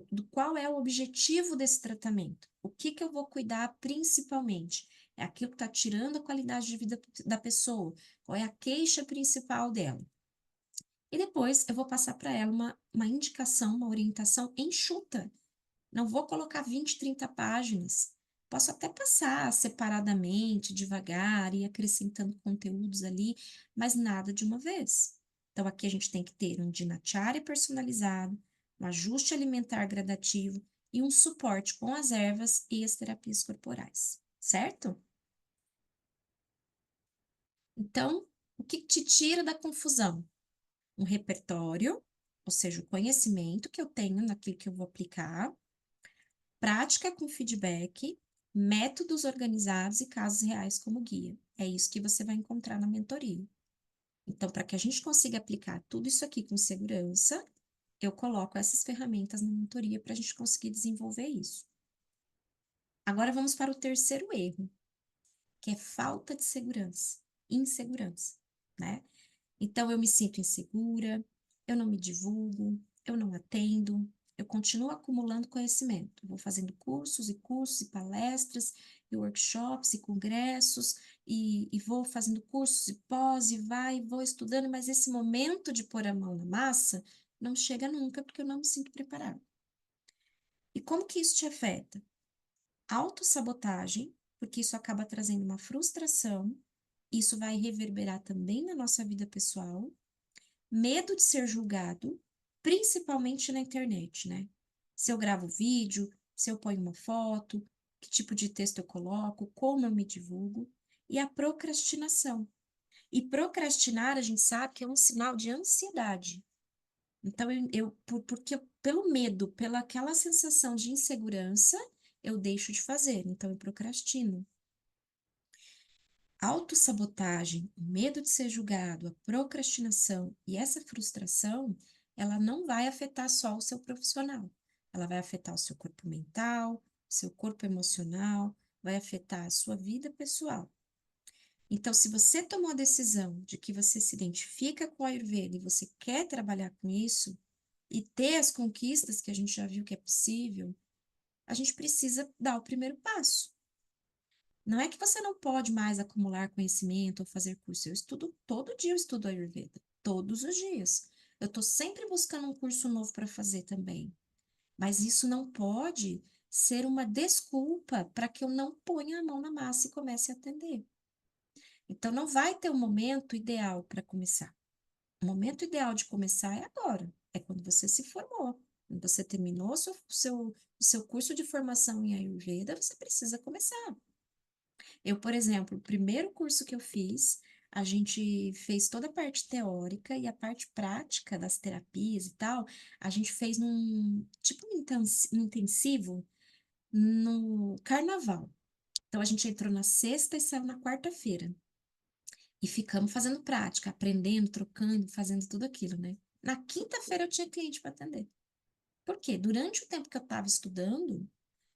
do qual é o objetivo desse tratamento. O que que eu vou cuidar principalmente? É aquilo que está tirando a qualidade de vida da pessoa? Qual é a queixa principal dela? E depois eu vou passar para ela uma indicação, uma orientação enxuta. Não vou colocar 20, 30 páginas. Posso até passar separadamente, devagar, e acrescentando conteúdos ali, mas nada de uma vez. Então, aqui a gente tem que ter um dinacharya personalizado, um ajuste alimentar gradativo e um suporte com as ervas e as terapias corporais, certo? Então, o que te tira da confusão? Um repertório, ou seja, o conhecimento que eu tenho naquilo que eu vou aplicar, prática com feedback, métodos organizados e casos reais como guia. É isso que você vai encontrar na mentoria. Então, para que a gente consiga aplicar tudo isso aqui com segurança, eu coloco essas ferramentas na mentoria para a gente conseguir desenvolver isso. Agora vamos para o terceiro erro, que é falta de segurança, insegurança, né? Então, eu me sinto insegura, eu não me divulgo, eu não atendo, eu continuo acumulando conhecimento. Vou fazendo cursos e cursos e palestras e workshops e congressos e vou fazendo cursos e pós e vai e vou estudando, mas esse momento de pôr a mão na massa não chega nunca porque eu não me sinto preparada. E como que isso te afeta? Autossabotagem, porque isso acaba trazendo uma frustração, isso vai reverberar também na nossa vida pessoal, medo de ser julgado, principalmente na internet, né? Se eu gravo vídeo, se eu ponho uma foto, que tipo de texto eu coloco, como eu me divulgo, e a procrastinação. E procrastinar, a gente sabe que é um sinal de ansiedade. Então, porque pelo medo, pela aquela sensação de insegurança, eu deixo de fazer, então eu procrastino. Autossabotagem, o medo de ser julgado, a procrastinação e essa frustração, ela não vai afetar só o seu profissional. Ela vai afetar o seu corpo mental, o seu corpo emocional, vai afetar a sua vida pessoal. Então, se você tomou a decisão de que você se identifica com a Ayurveda e você quer trabalhar com isso e ter as conquistas que a gente já viu que é possível, a gente precisa dar o primeiro passo. Não é que você não pode mais acumular conhecimento ou fazer curso. Eu estudo todo dia, eu estudo Ayurveda, todos os dias. Eu estou sempre buscando um curso novo para fazer também. Mas isso não pode ser uma desculpa para que eu não ponha a mão na massa e comece a atender. Então, não vai ter um momento ideal para começar. O momento ideal de começar é agora, é quando você se formou. Quando você terminou o seu curso de formação em Ayurveda, você precisa começar. Eu, por exemplo, o primeiro curso que eu fiz, a gente fez toda a parte teórica e a parte prática das terapias e tal, a gente fez num tipo um intensivo no carnaval. Então a gente entrou na sexta e saiu na quarta-feira. E ficamos fazendo prática, aprendendo, trocando, fazendo tudo aquilo, né? Na quinta-feira eu tinha cliente para atender. Por quê? Durante o tempo que eu estava estudando,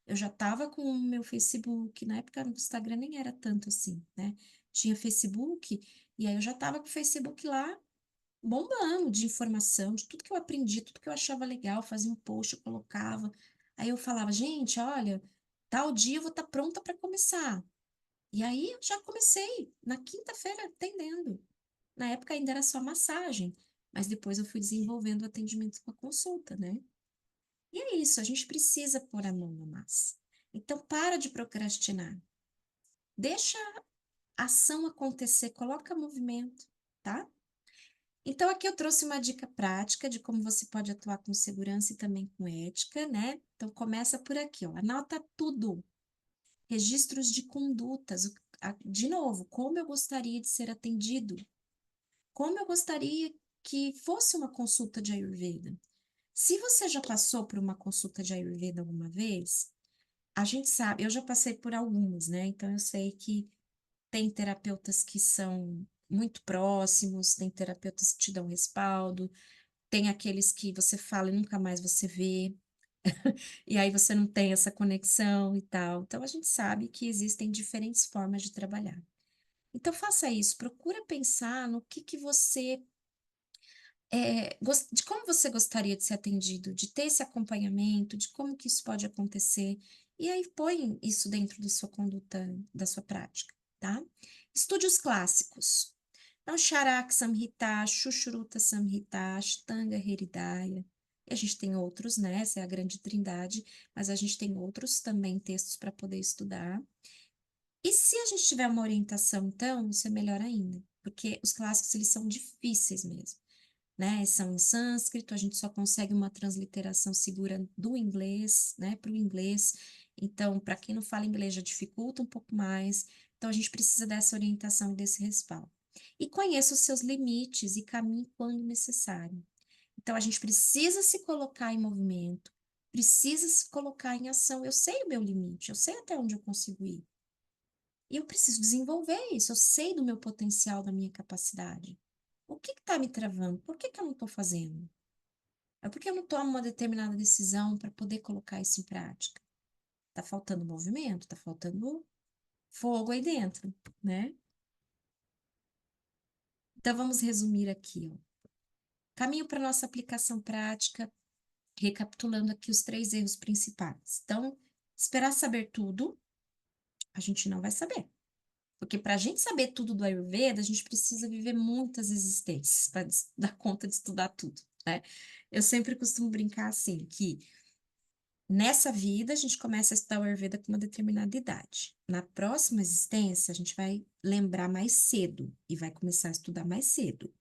eu já estava com o meu Facebook, na época o Instagram nem era tanto assim, né? Tinha Facebook, e aí eu já estava com o Facebook lá bombando de informação, de tudo que eu aprendi, tudo que eu achava legal, fazia um post, eu colocava. Aí eu falava, gente, olha, tal dia eu vou estar pronta para começar. E aí eu já comecei, na quinta-feira, atendendo. Na época ainda era só massagem, mas depois eu fui desenvolvendo o atendimento com a consulta, né? E é isso, a gente precisa pôr a mão na massa. Então, para de procrastinar. Deixa ação acontecer, coloca movimento, tá? Então, aqui eu trouxe uma dica prática de como você pode atuar com segurança e também com ética, né? Então, começa por aqui, ó. Anota tudo. Registros de condutas. De novo, como eu gostaria de ser atendido? Como eu gostaria que fosse uma consulta de Ayurveda? Se você já passou por uma consulta de Ayurveda alguma vez, a gente sabe, eu já passei por algumas, né? Então, eu sei que tem terapeutas que são muito próximos, tem terapeutas que te dão respaldo, tem aqueles que você fala e nunca mais você vê, e aí você não tem essa conexão e tal. Então, a gente sabe que existem diferentes formas de trabalhar. Então, faça isso, procura pensar no que você, de como você gostaria de ser atendido, de ter esse acompanhamento, de como que isso pode acontecer, e aí põe isso dentro da sua conduta, da sua prática, tá? Estude os clássicos. Então, Charak Samhita, Sushruta Samhita, Ashtanga Hridaya. E a gente tem outros, né? Essa é a grande trindade, mas a gente tem outros também textos para poder estudar. E se a gente tiver uma orientação, então, isso é melhor ainda, porque os clássicos, eles são difíceis mesmo, né? São em sânscrito, a gente só consegue uma transliteração segura do inglês, né, para o inglês. Então, para quem não fala inglês, já dificulta um pouco mais. Então, a gente precisa dessa orientação e desse respaldo. E conheça os seus limites e caminhe quando necessário. Então, a gente precisa se colocar em movimento, precisa se colocar em ação. Eu sei o meu limite, eu sei até onde eu consigo ir. E eu preciso desenvolver isso, eu sei do meu potencial, da minha capacidade. O que está me travando? Por que que eu não estou fazendo? É porque eu não tomo uma determinada decisão para poder colocar isso em prática. Está faltando movimento, está faltando fogo aí dentro, né? Então vamos resumir aqui, ó. Caminho para nossa aplicação prática, recapitulando aqui os três erros principais. Então, esperar saber tudo, a gente não vai saber. Porque para a gente saber tudo do Ayurveda, a gente precisa viver muitas existências para dar conta de estudar tudo, né? Eu sempre costumo brincar assim, que nessa vida a gente começa a estudar o Ayurveda com uma determinada idade. Na próxima existência, a gente vai lembrar mais cedo e vai começar a estudar mais cedo.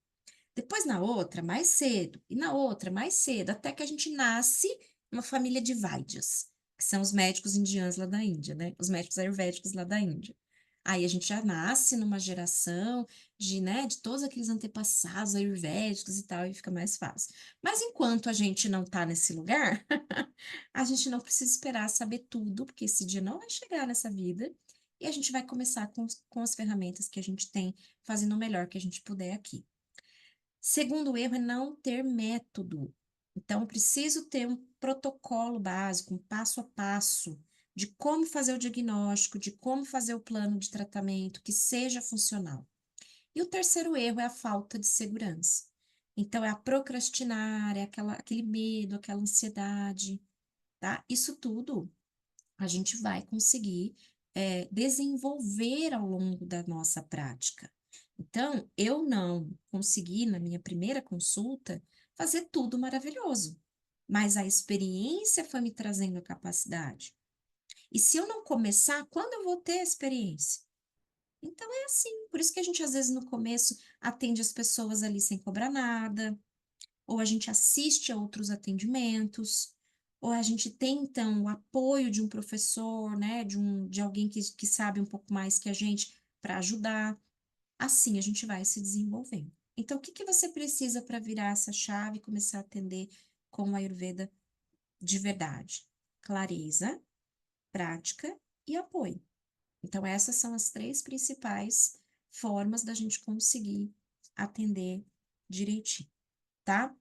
Depois na outra, mais cedo. E na outra, mais cedo, até que a gente nasce numa família de Vaidyas, que são os médicos indianos lá da Índia, né? Os médicos ayurvédicos lá da Índia. Aí a gente já nasce numa geração de, né, de todos aqueles antepassados ayurvédicos e tal, e fica mais fácil. Mas enquanto a gente não tá nesse lugar, a gente não precisa esperar saber tudo, porque esse dia não vai chegar nessa vida, e a gente vai começar com as ferramentas que a gente tem, fazendo o melhor que a gente puder aqui. Segundo erro é não ter método. Então, eu preciso ter um protocolo básico, um passo a passo de como fazer o diagnóstico, de como fazer o plano de tratamento que seja funcional. E o terceiro erro é a falta de segurança. Então, é a procrastinar, é aquele medo, aquela ansiedade, tá? Isso tudo a gente vai conseguir desenvolver ao longo da nossa prática. Então, eu não consegui, na minha primeira consulta, fazer tudo maravilhoso, mas a experiência foi me trazendo a capacidade. E se eu não começar, quando eu vou ter a experiência? Então, é assim. Por isso que a gente, às vezes, no começo, atende as pessoas ali sem cobrar nada, ou a gente assiste a outros atendimentos, ou a gente tem, então, o apoio de um professor, né, de alguém que sabe um pouco mais que a gente para ajudar. Assim a gente vai se desenvolvendo. Então, o que que você precisa para virar essa chave e começar a atender com o Ayurveda de verdade? Clareza, prática e apoio. Então, essas são as três principais formas da gente conseguir atender direitinho, tá?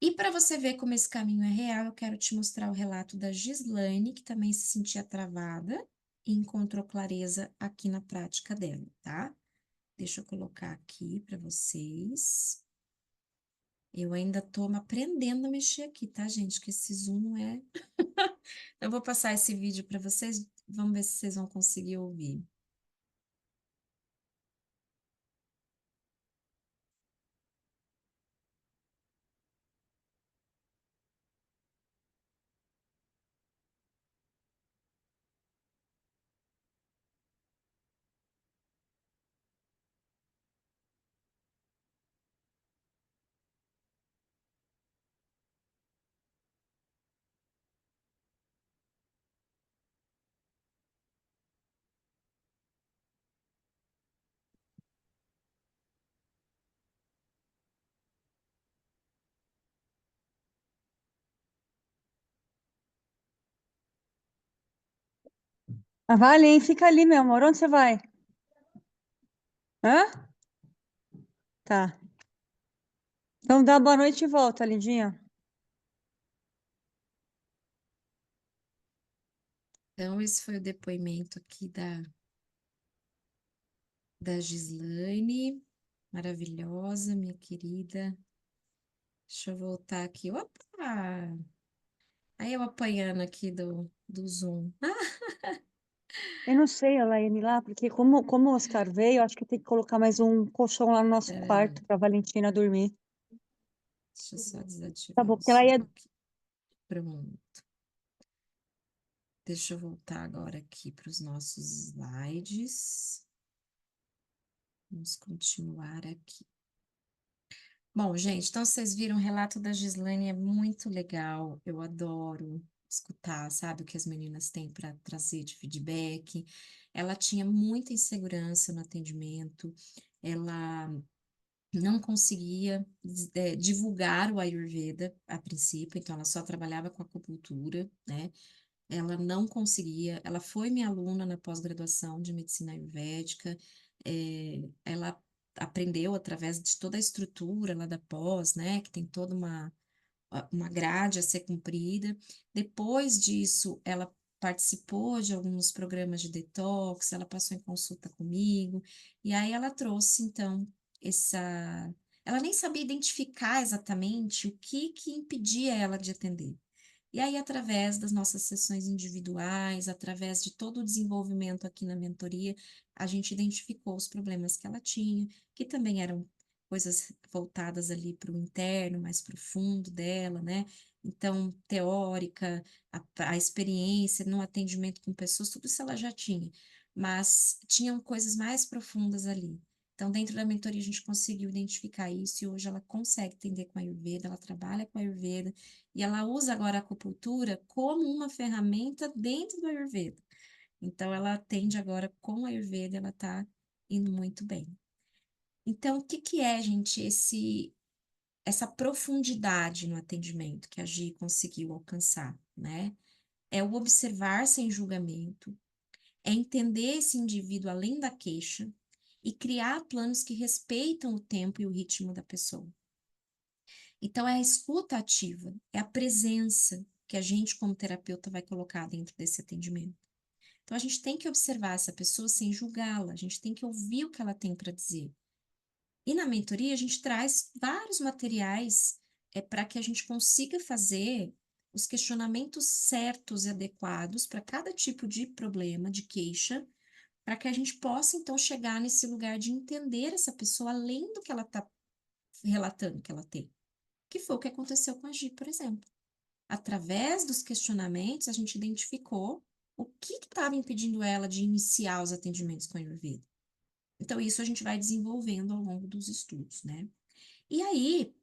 E para você ver como esse caminho é real, eu quero te mostrar o relato da Gislaine, que também se sentia travada e encontrou clareza aqui na prática dela, tá? Deixa eu colocar aqui para vocês. Eu ainda tô aprendendo a mexer aqui, tá, gente? Que esse Zoom não é. Eu vou passar esse vídeo para vocês, vamos ver se vocês vão conseguir ouvir. Ah, vale, hein? Fica ali, meu amor. Onde você vai? Hã? Tá. Então dá boa noite e volta, lindinha. Então, esse foi o depoimento aqui da Gislaine, maravilhosa, minha querida. Deixa eu voltar aqui. Opa! Aí eu apanhando aqui do Zoom. Eu não sei, Elaine, lá, porque como o Oscar veio, acho que tem que colocar mais um colchão lá no nosso Pera, quarto para Valentina dormir. deixa eu só Tá desativar bom, o porque ela som ia. aqui. Pronto. Deixa eu voltar agora aqui para os nossos slides. Vamos continuar aqui. Bom, gente, então vocês viram o relato da Gislaine, é muito legal. Eu adoro escutar, sabe, o que as meninas têm para trazer de feedback. Ela tinha muita insegurança no atendimento, ela não conseguia divulgar o Ayurveda a princípio, então ela só trabalhava com acupuntura, né? Ela não conseguia. Ela foi minha aluna na pós-graduação de medicina ayurvédica. Ela aprendeu através de toda a estrutura lá da pós, né? Que tem toda uma grade a ser cumprida. Depois disso, ela participou de alguns programas de detox, ela passou em consulta comigo, e aí ela trouxe, então, essa. Ela nem sabia identificar exatamente o que impedia ela de atender. E aí, através das nossas sessões individuais, através de todo o desenvolvimento aqui na mentoria, a gente identificou os problemas que ela tinha, que também eram coisas voltadas ali para o interno, mais profundo dela, né? Então, teórica, a experiência no atendimento com pessoas, tudo isso ela já tinha, mas tinham coisas mais profundas ali. Então, dentro da mentoria, a gente conseguiu identificar isso e hoje ela consegue atender com a Ayurveda, ela trabalha com a Ayurveda e ela usa agora a acupuntura como uma ferramenta dentro do Ayurveda. Então, ela atende agora com a Ayurveda, ela está indo muito bem. Então, o que que é, gente, essa profundidade no atendimento que a Gi conseguiu alcançar, né? É o observar sem julgamento, é entender esse indivíduo além da queixa e criar planos que respeitam o tempo e o ritmo da pessoa. Então, é a escuta ativa, é a presença que a gente, como terapeuta, vai colocar dentro desse atendimento. Então, a gente tem que observar essa pessoa sem julgá-la, a gente tem que ouvir o que ela tem para dizer. E na mentoria a gente traz vários materiais para que a gente consiga fazer os questionamentos certos e adequados para cada tipo de problema, de queixa, para que a gente possa então chegar nesse lugar de entender essa pessoa além do que ela está relatando que ela tem. Que foi o que aconteceu com a Gi, por exemplo. Através dos questionamentos, a gente identificou o que estava impedindo ela de iniciar os atendimentos com a Ayurveda. Então, isso a gente vai desenvolvendo ao longo dos estudos, né? E aí,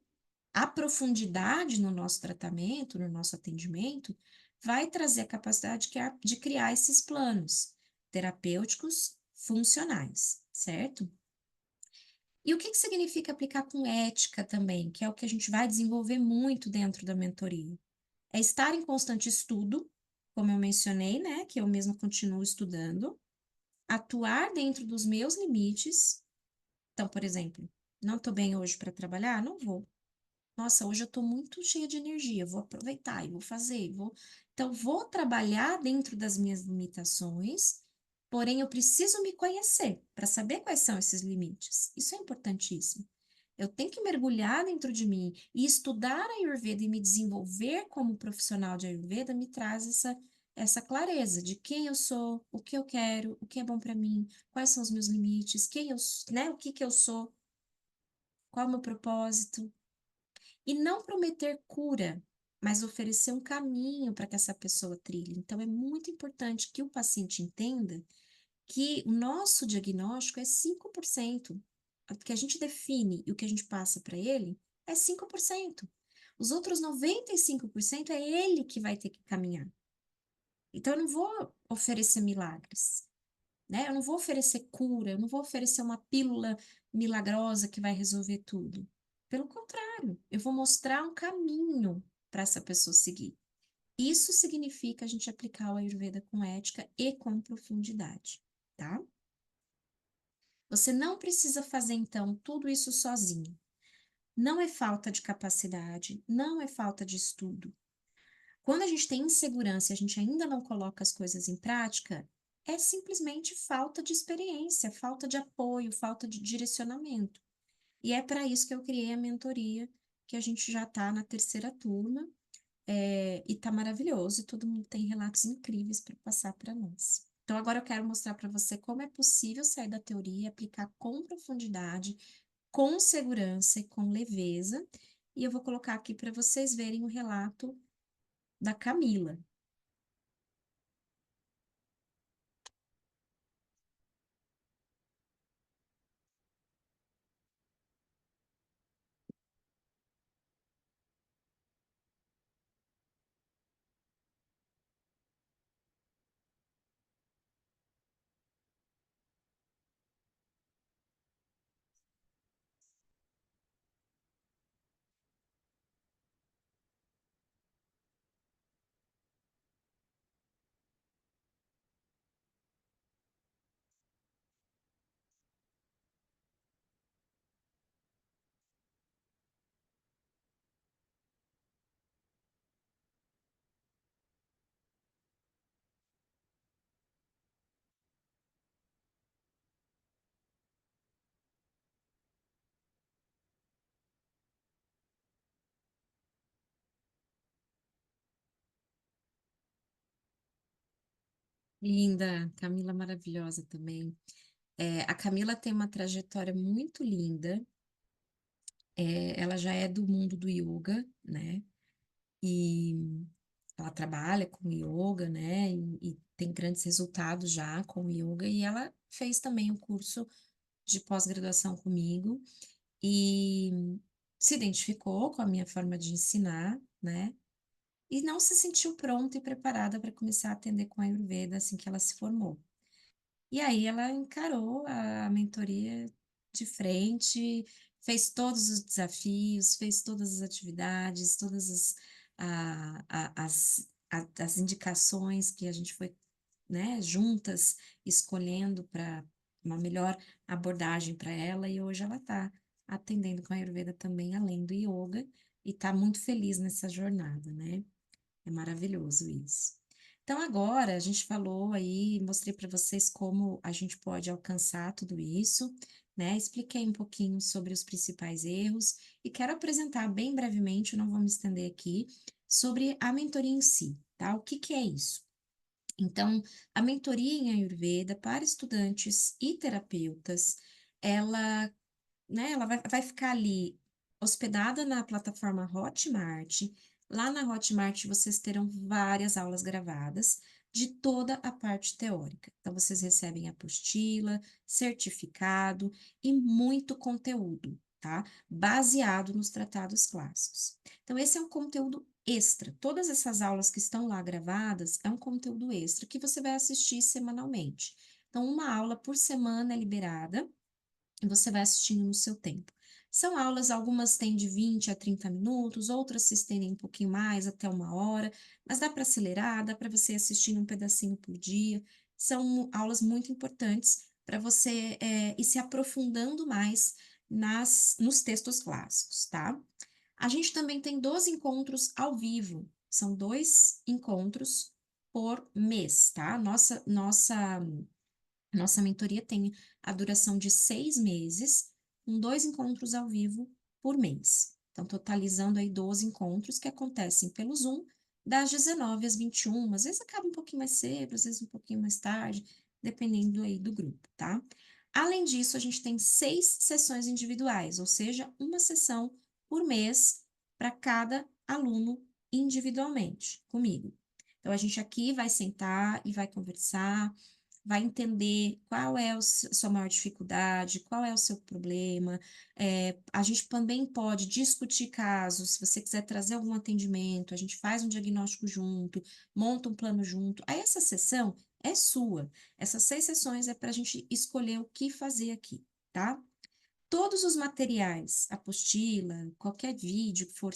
a profundidade no nosso tratamento, no nosso atendimento, vai trazer a capacidade de criar esses planos terapêuticos funcionais, certo? E o que que significa aplicar com ética também, que é o que a gente vai desenvolver muito dentro da mentoria? É estar em constante estudo, como eu mencionei, né? Que eu mesma continuo estudando, atuar dentro dos meus limites. Então, por exemplo, não estou bem hoje para trabalhar? Não vou. Nossa, hoje eu estou muito cheia de energia, vou aproveitar e vou fazer, vou. Então, vou trabalhar dentro das minhas limitações, porém eu preciso me conhecer para saber quais são esses limites. Isso é importantíssimo. Eu tenho que mergulhar dentro de mim e estudar a Ayurveda e me desenvolver como profissional de Ayurveda me traz essa clareza de quem eu sou, o que eu quero, o que é bom para mim, quais são os meus limites, né, o que que eu sou, qual é o meu propósito. E não prometer cura, mas oferecer um caminho para que essa pessoa trilhe. Então, é muito importante que o paciente entenda que o nosso diagnóstico é 5%. O que a gente define e o que a gente passa para ele é 5%. Os outros 95% é ele que vai ter que caminhar. Então, eu não vou oferecer milagres, né? Eu não vou oferecer cura, eu não vou oferecer uma pílula milagrosa que vai resolver tudo. Pelo contrário, eu vou mostrar um caminho para essa pessoa seguir. Isso significa a gente aplicar o Ayurveda com ética e com profundidade, tá? Você não precisa fazer, então, tudo isso sozinho. Não é falta de capacidade, não é falta de estudo. Quando a gente tem insegurança e a gente ainda não coloca as coisas em prática, é simplesmente falta de experiência, falta de apoio, falta de direcionamento. E é para isso que eu criei a mentoria, que a gente já está na terceira turma, e tá maravilhoso, e todo mundo tem relatos incríveis para passar para nós. Então, agora eu quero mostrar para você como é possível sair da teoria e aplicar com profundidade, com segurança e com leveza. E eu vou colocar aqui para vocês verem o relato da Camila. Linda, Camila maravilhosa também. A Camila tem uma trajetória muito linda. Ela já é do mundo do yoga, né? E ela trabalha com yoga, né? E tem grandes resultados já com o yoga. E ela fez também um curso de pós-graduação comigo e se identificou com a minha forma de ensinar, né? E não se sentiu pronta e preparada para começar a atender com a Ayurveda assim que ela se formou. E aí ela encarou a mentoria de frente, fez todos os desafios, fez todas as atividades, todas as indicações que a gente foi, né, juntas escolhendo para uma melhor abordagem para ela, e hoje ela está atendendo com a Ayurveda também, além do yoga, e está muito feliz nessa jornada, né? É maravilhoso isso. Então, agora a gente falou aí, mostrei para vocês como a gente pode alcançar tudo isso, né? Expliquei um pouquinho sobre os principais erros e quero apresentar bem brevemente, eu não vou me estender aqui, sobre a mentoria em si, tá? O que que é isso? Então, a mentoria em Ayurveda para estudantes e terapeutas, ela, né, ela vai ficar ali hospedada na plataforma Hotmart. Lá na Hotmart vocês terão várias aulas gravadas de toda a parte teórica. Então, vocês recebem apostila, certificado e muito conteúdo, tá? Baseado nos tratados clássicos. Então, esse é um conteúdo extra. Todas essas aulas que estão lá gravadas é um conteúdo extra que você vai assistir semanalmente. Então, uma aula por semana é liberada e você vai assistindo no seu tempo. São aulas, algumas têm de 20 a 30 minutos, outras se estendem um pouquinho mais, até uma hora, mas dá para acelerar, dá para você assistir um pedacinho por dia. São aulas muito importantes para você ir se aprofundando mais nos textos clássicos, tá? A gente também tem 12 encontros ao vivo, são 2 encontros por mês, tá? Nossa mentoria tem a duração de 6 meses, com 2 encontros ao vivo por mês. Então, totalizando aí 12 encontros que acontecem pelo Zoom, das 19 às 21, às vezes acaba um pouquinho mais cedo, às vezes um pouquinho mais tarde, dependendo aí do grupo, tá? Além disso, a gente tem 6 sessões individuais, ou seja, uma sessão por mês para cada aluno individualmente, comigo. Então, a gente aqui vai sentar e vai conversar, vai entender qual é sua maior dificuldade, qual é o seu problema. A gente também pode discutir casos, se você quiser trazer algum atendimento, a gente faz um diagnóstico junto, monta um plano junto. Aí essa sessão é sua. Essas 6 sessões é para a gente escolher o que fazer aqui, tá? Todos os materiais, apostila, qualquer vídeo que for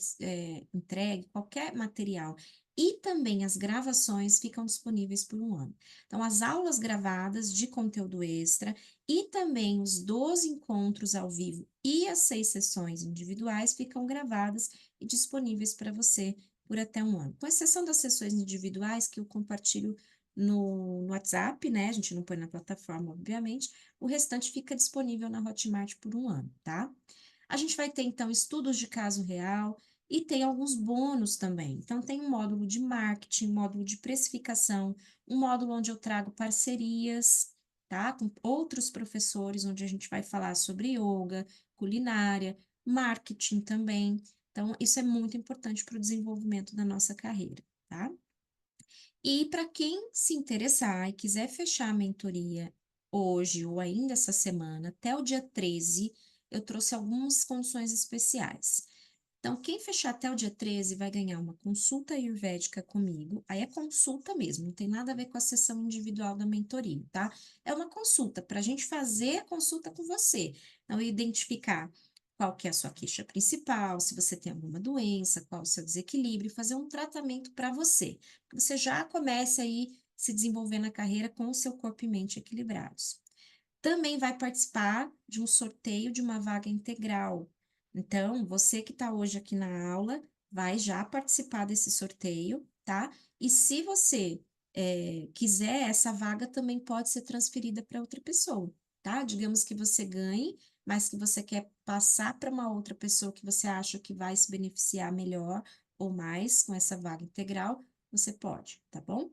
entregue, qualquer material e também as gravações ficam disponíveis por um ano. Então, as aulas gravadas de conteúdo extra e também os 12 encontros ao vivo e as 6 sessões individuais ficam gravadas e disponíveis para você por até um ano. Com exceção das sessões individuais que eu compartilho no WhatsApp, né? A gente não põe na plataforma, obviamente. O restante fica disponível na Hotmart por um ano, tá? A gente vai ter, então, estudos de caso real e tem alguns bônus também. Então, tem um módulo de marketing, módulo de precificação, um módulo onde eu trago parcerias, tá? Com outros professores, onde a gente vai falar sobre yoga, culinária, marketing também. Então, isso é muito importante para o desenvolvimento da nossa carreira, tá? E para quem se interessar e quiser fechar a mentoria hoje ou ainda essa semana, até o dia 13, eu trouxe algumas condições especiais. Então, quem fechar até o dia 13 vai ganhar uma consulta ayurvédica comigo. Aí é consulta mesmo, não tem nada a ver com a sessão individual da mentoria, tá? É uma consulta para a gente fazer a consulta com você. Então, identificar qual que é a sua queixa principal, se você tem alguma doença, qual o seu desequilíbrio, fazer um tratamento para você. Que você já comece aí se desenvolver na carreira com o seu corpo e mente equilibrados. Também vai participar de um sorteio de uma vaga integral. Então, você que está hoje aqui na aula, vai já participar desse sorteio, tá? E se você quiser, essa vaga também pode ser transferida para outra pessoa, tá? Digamos que você ganhe, mas que você quer passar para uma outra pessoa que você acha que vai se beneficiar melhor ou mais com essa vaga integral, você pode, tá bom?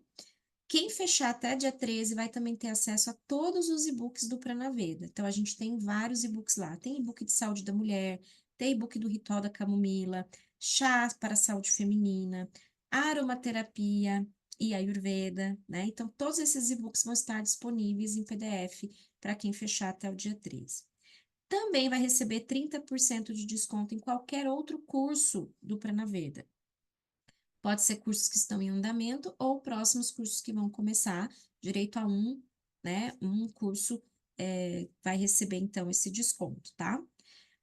Quem fechar até dia 13 vai também ter acesso a todos os e-books do Pranaveda. Então, a gente tem vários e-books lá. Tem e-book de saúde da mulher, tem e-book do ritual da camomila, chá para a saúde feminina, aromaterapia e Ayurveda, né? Então, todos esses e-books vão estar disponíveis em PDF para quem fechar até o dia 13. Também vai receber 30% de desconto em qualquer outro curso do Pranaveda. Pode ser cursos que estão em andamento ou próximos cursos que vão começar, direito a um, né? Um curso vai receber então esse desconto, tá?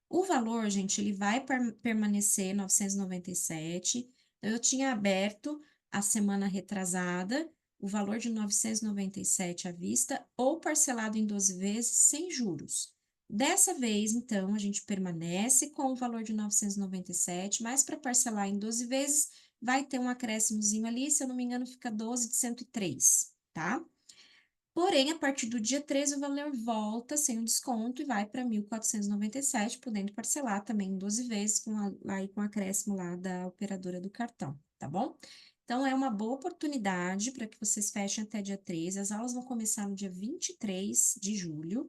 O valor, gente, ele vai permanecer 997. Eu tinha aberto a semana retrasada o valor de 997 à vista ou parcelado em 12 vezes sem juros. Dessa vez, então, a gente permanece com o valor de 997, mas para parcelar em 12 vezes, vai ter um acréscimozinho ali, se eu não me engano, fica 12 de 103, tá? Porém, a partir do dia 13, o valor volta sem o desconto e vai para 1.497, podendo parcelar também em 12 vezes com o acréscimo lá da operadora do cartão, tá bom? Então, é uma boa oportunidade para que vocês fechem até dia 13. As aulas vão começar no dia 23 de julho.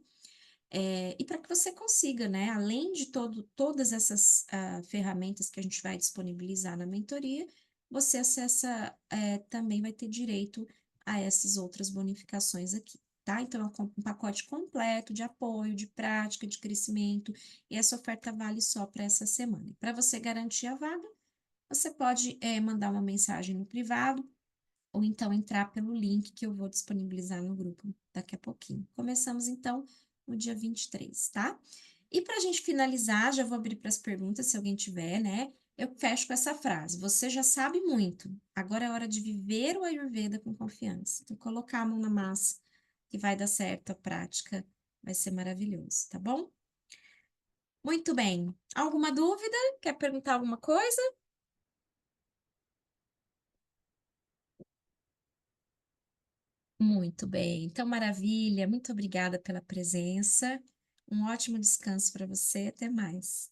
E para que você consiga, né, além de todas essas ferramentas que a gente vai disponibilizar na mentoria, você acessa, também vai ter direito a essas outras bonificações aqui, tá? Então, é um pacote completo de apoio, de prática, de crescimento, e essa oferta vale só para essa semana. Para você garantir a vaga, você pode, mandar uma mensagem no privado, ou então entrar pelo link que eu vou disponibilizar no grupo daqui a pouquinho. Começamos então no dia 23, tá? E para a gente finalizar, já vou abrir para as perguntas, se alguém tiver, né? Eu fecho com essa frase: você já sabe muito, agora é hora de viver o Ayurveda com confiança. Então, colocar a mão na massa, que vai dar certo, a prática vai ser maravilhoso, tá bom? Muito bem. Alguma dúvida? Quer perguntar alguma coisa? Muito bem, então maravilha, muito obrigada pela presença. Um ótimo descanso para você, até mais.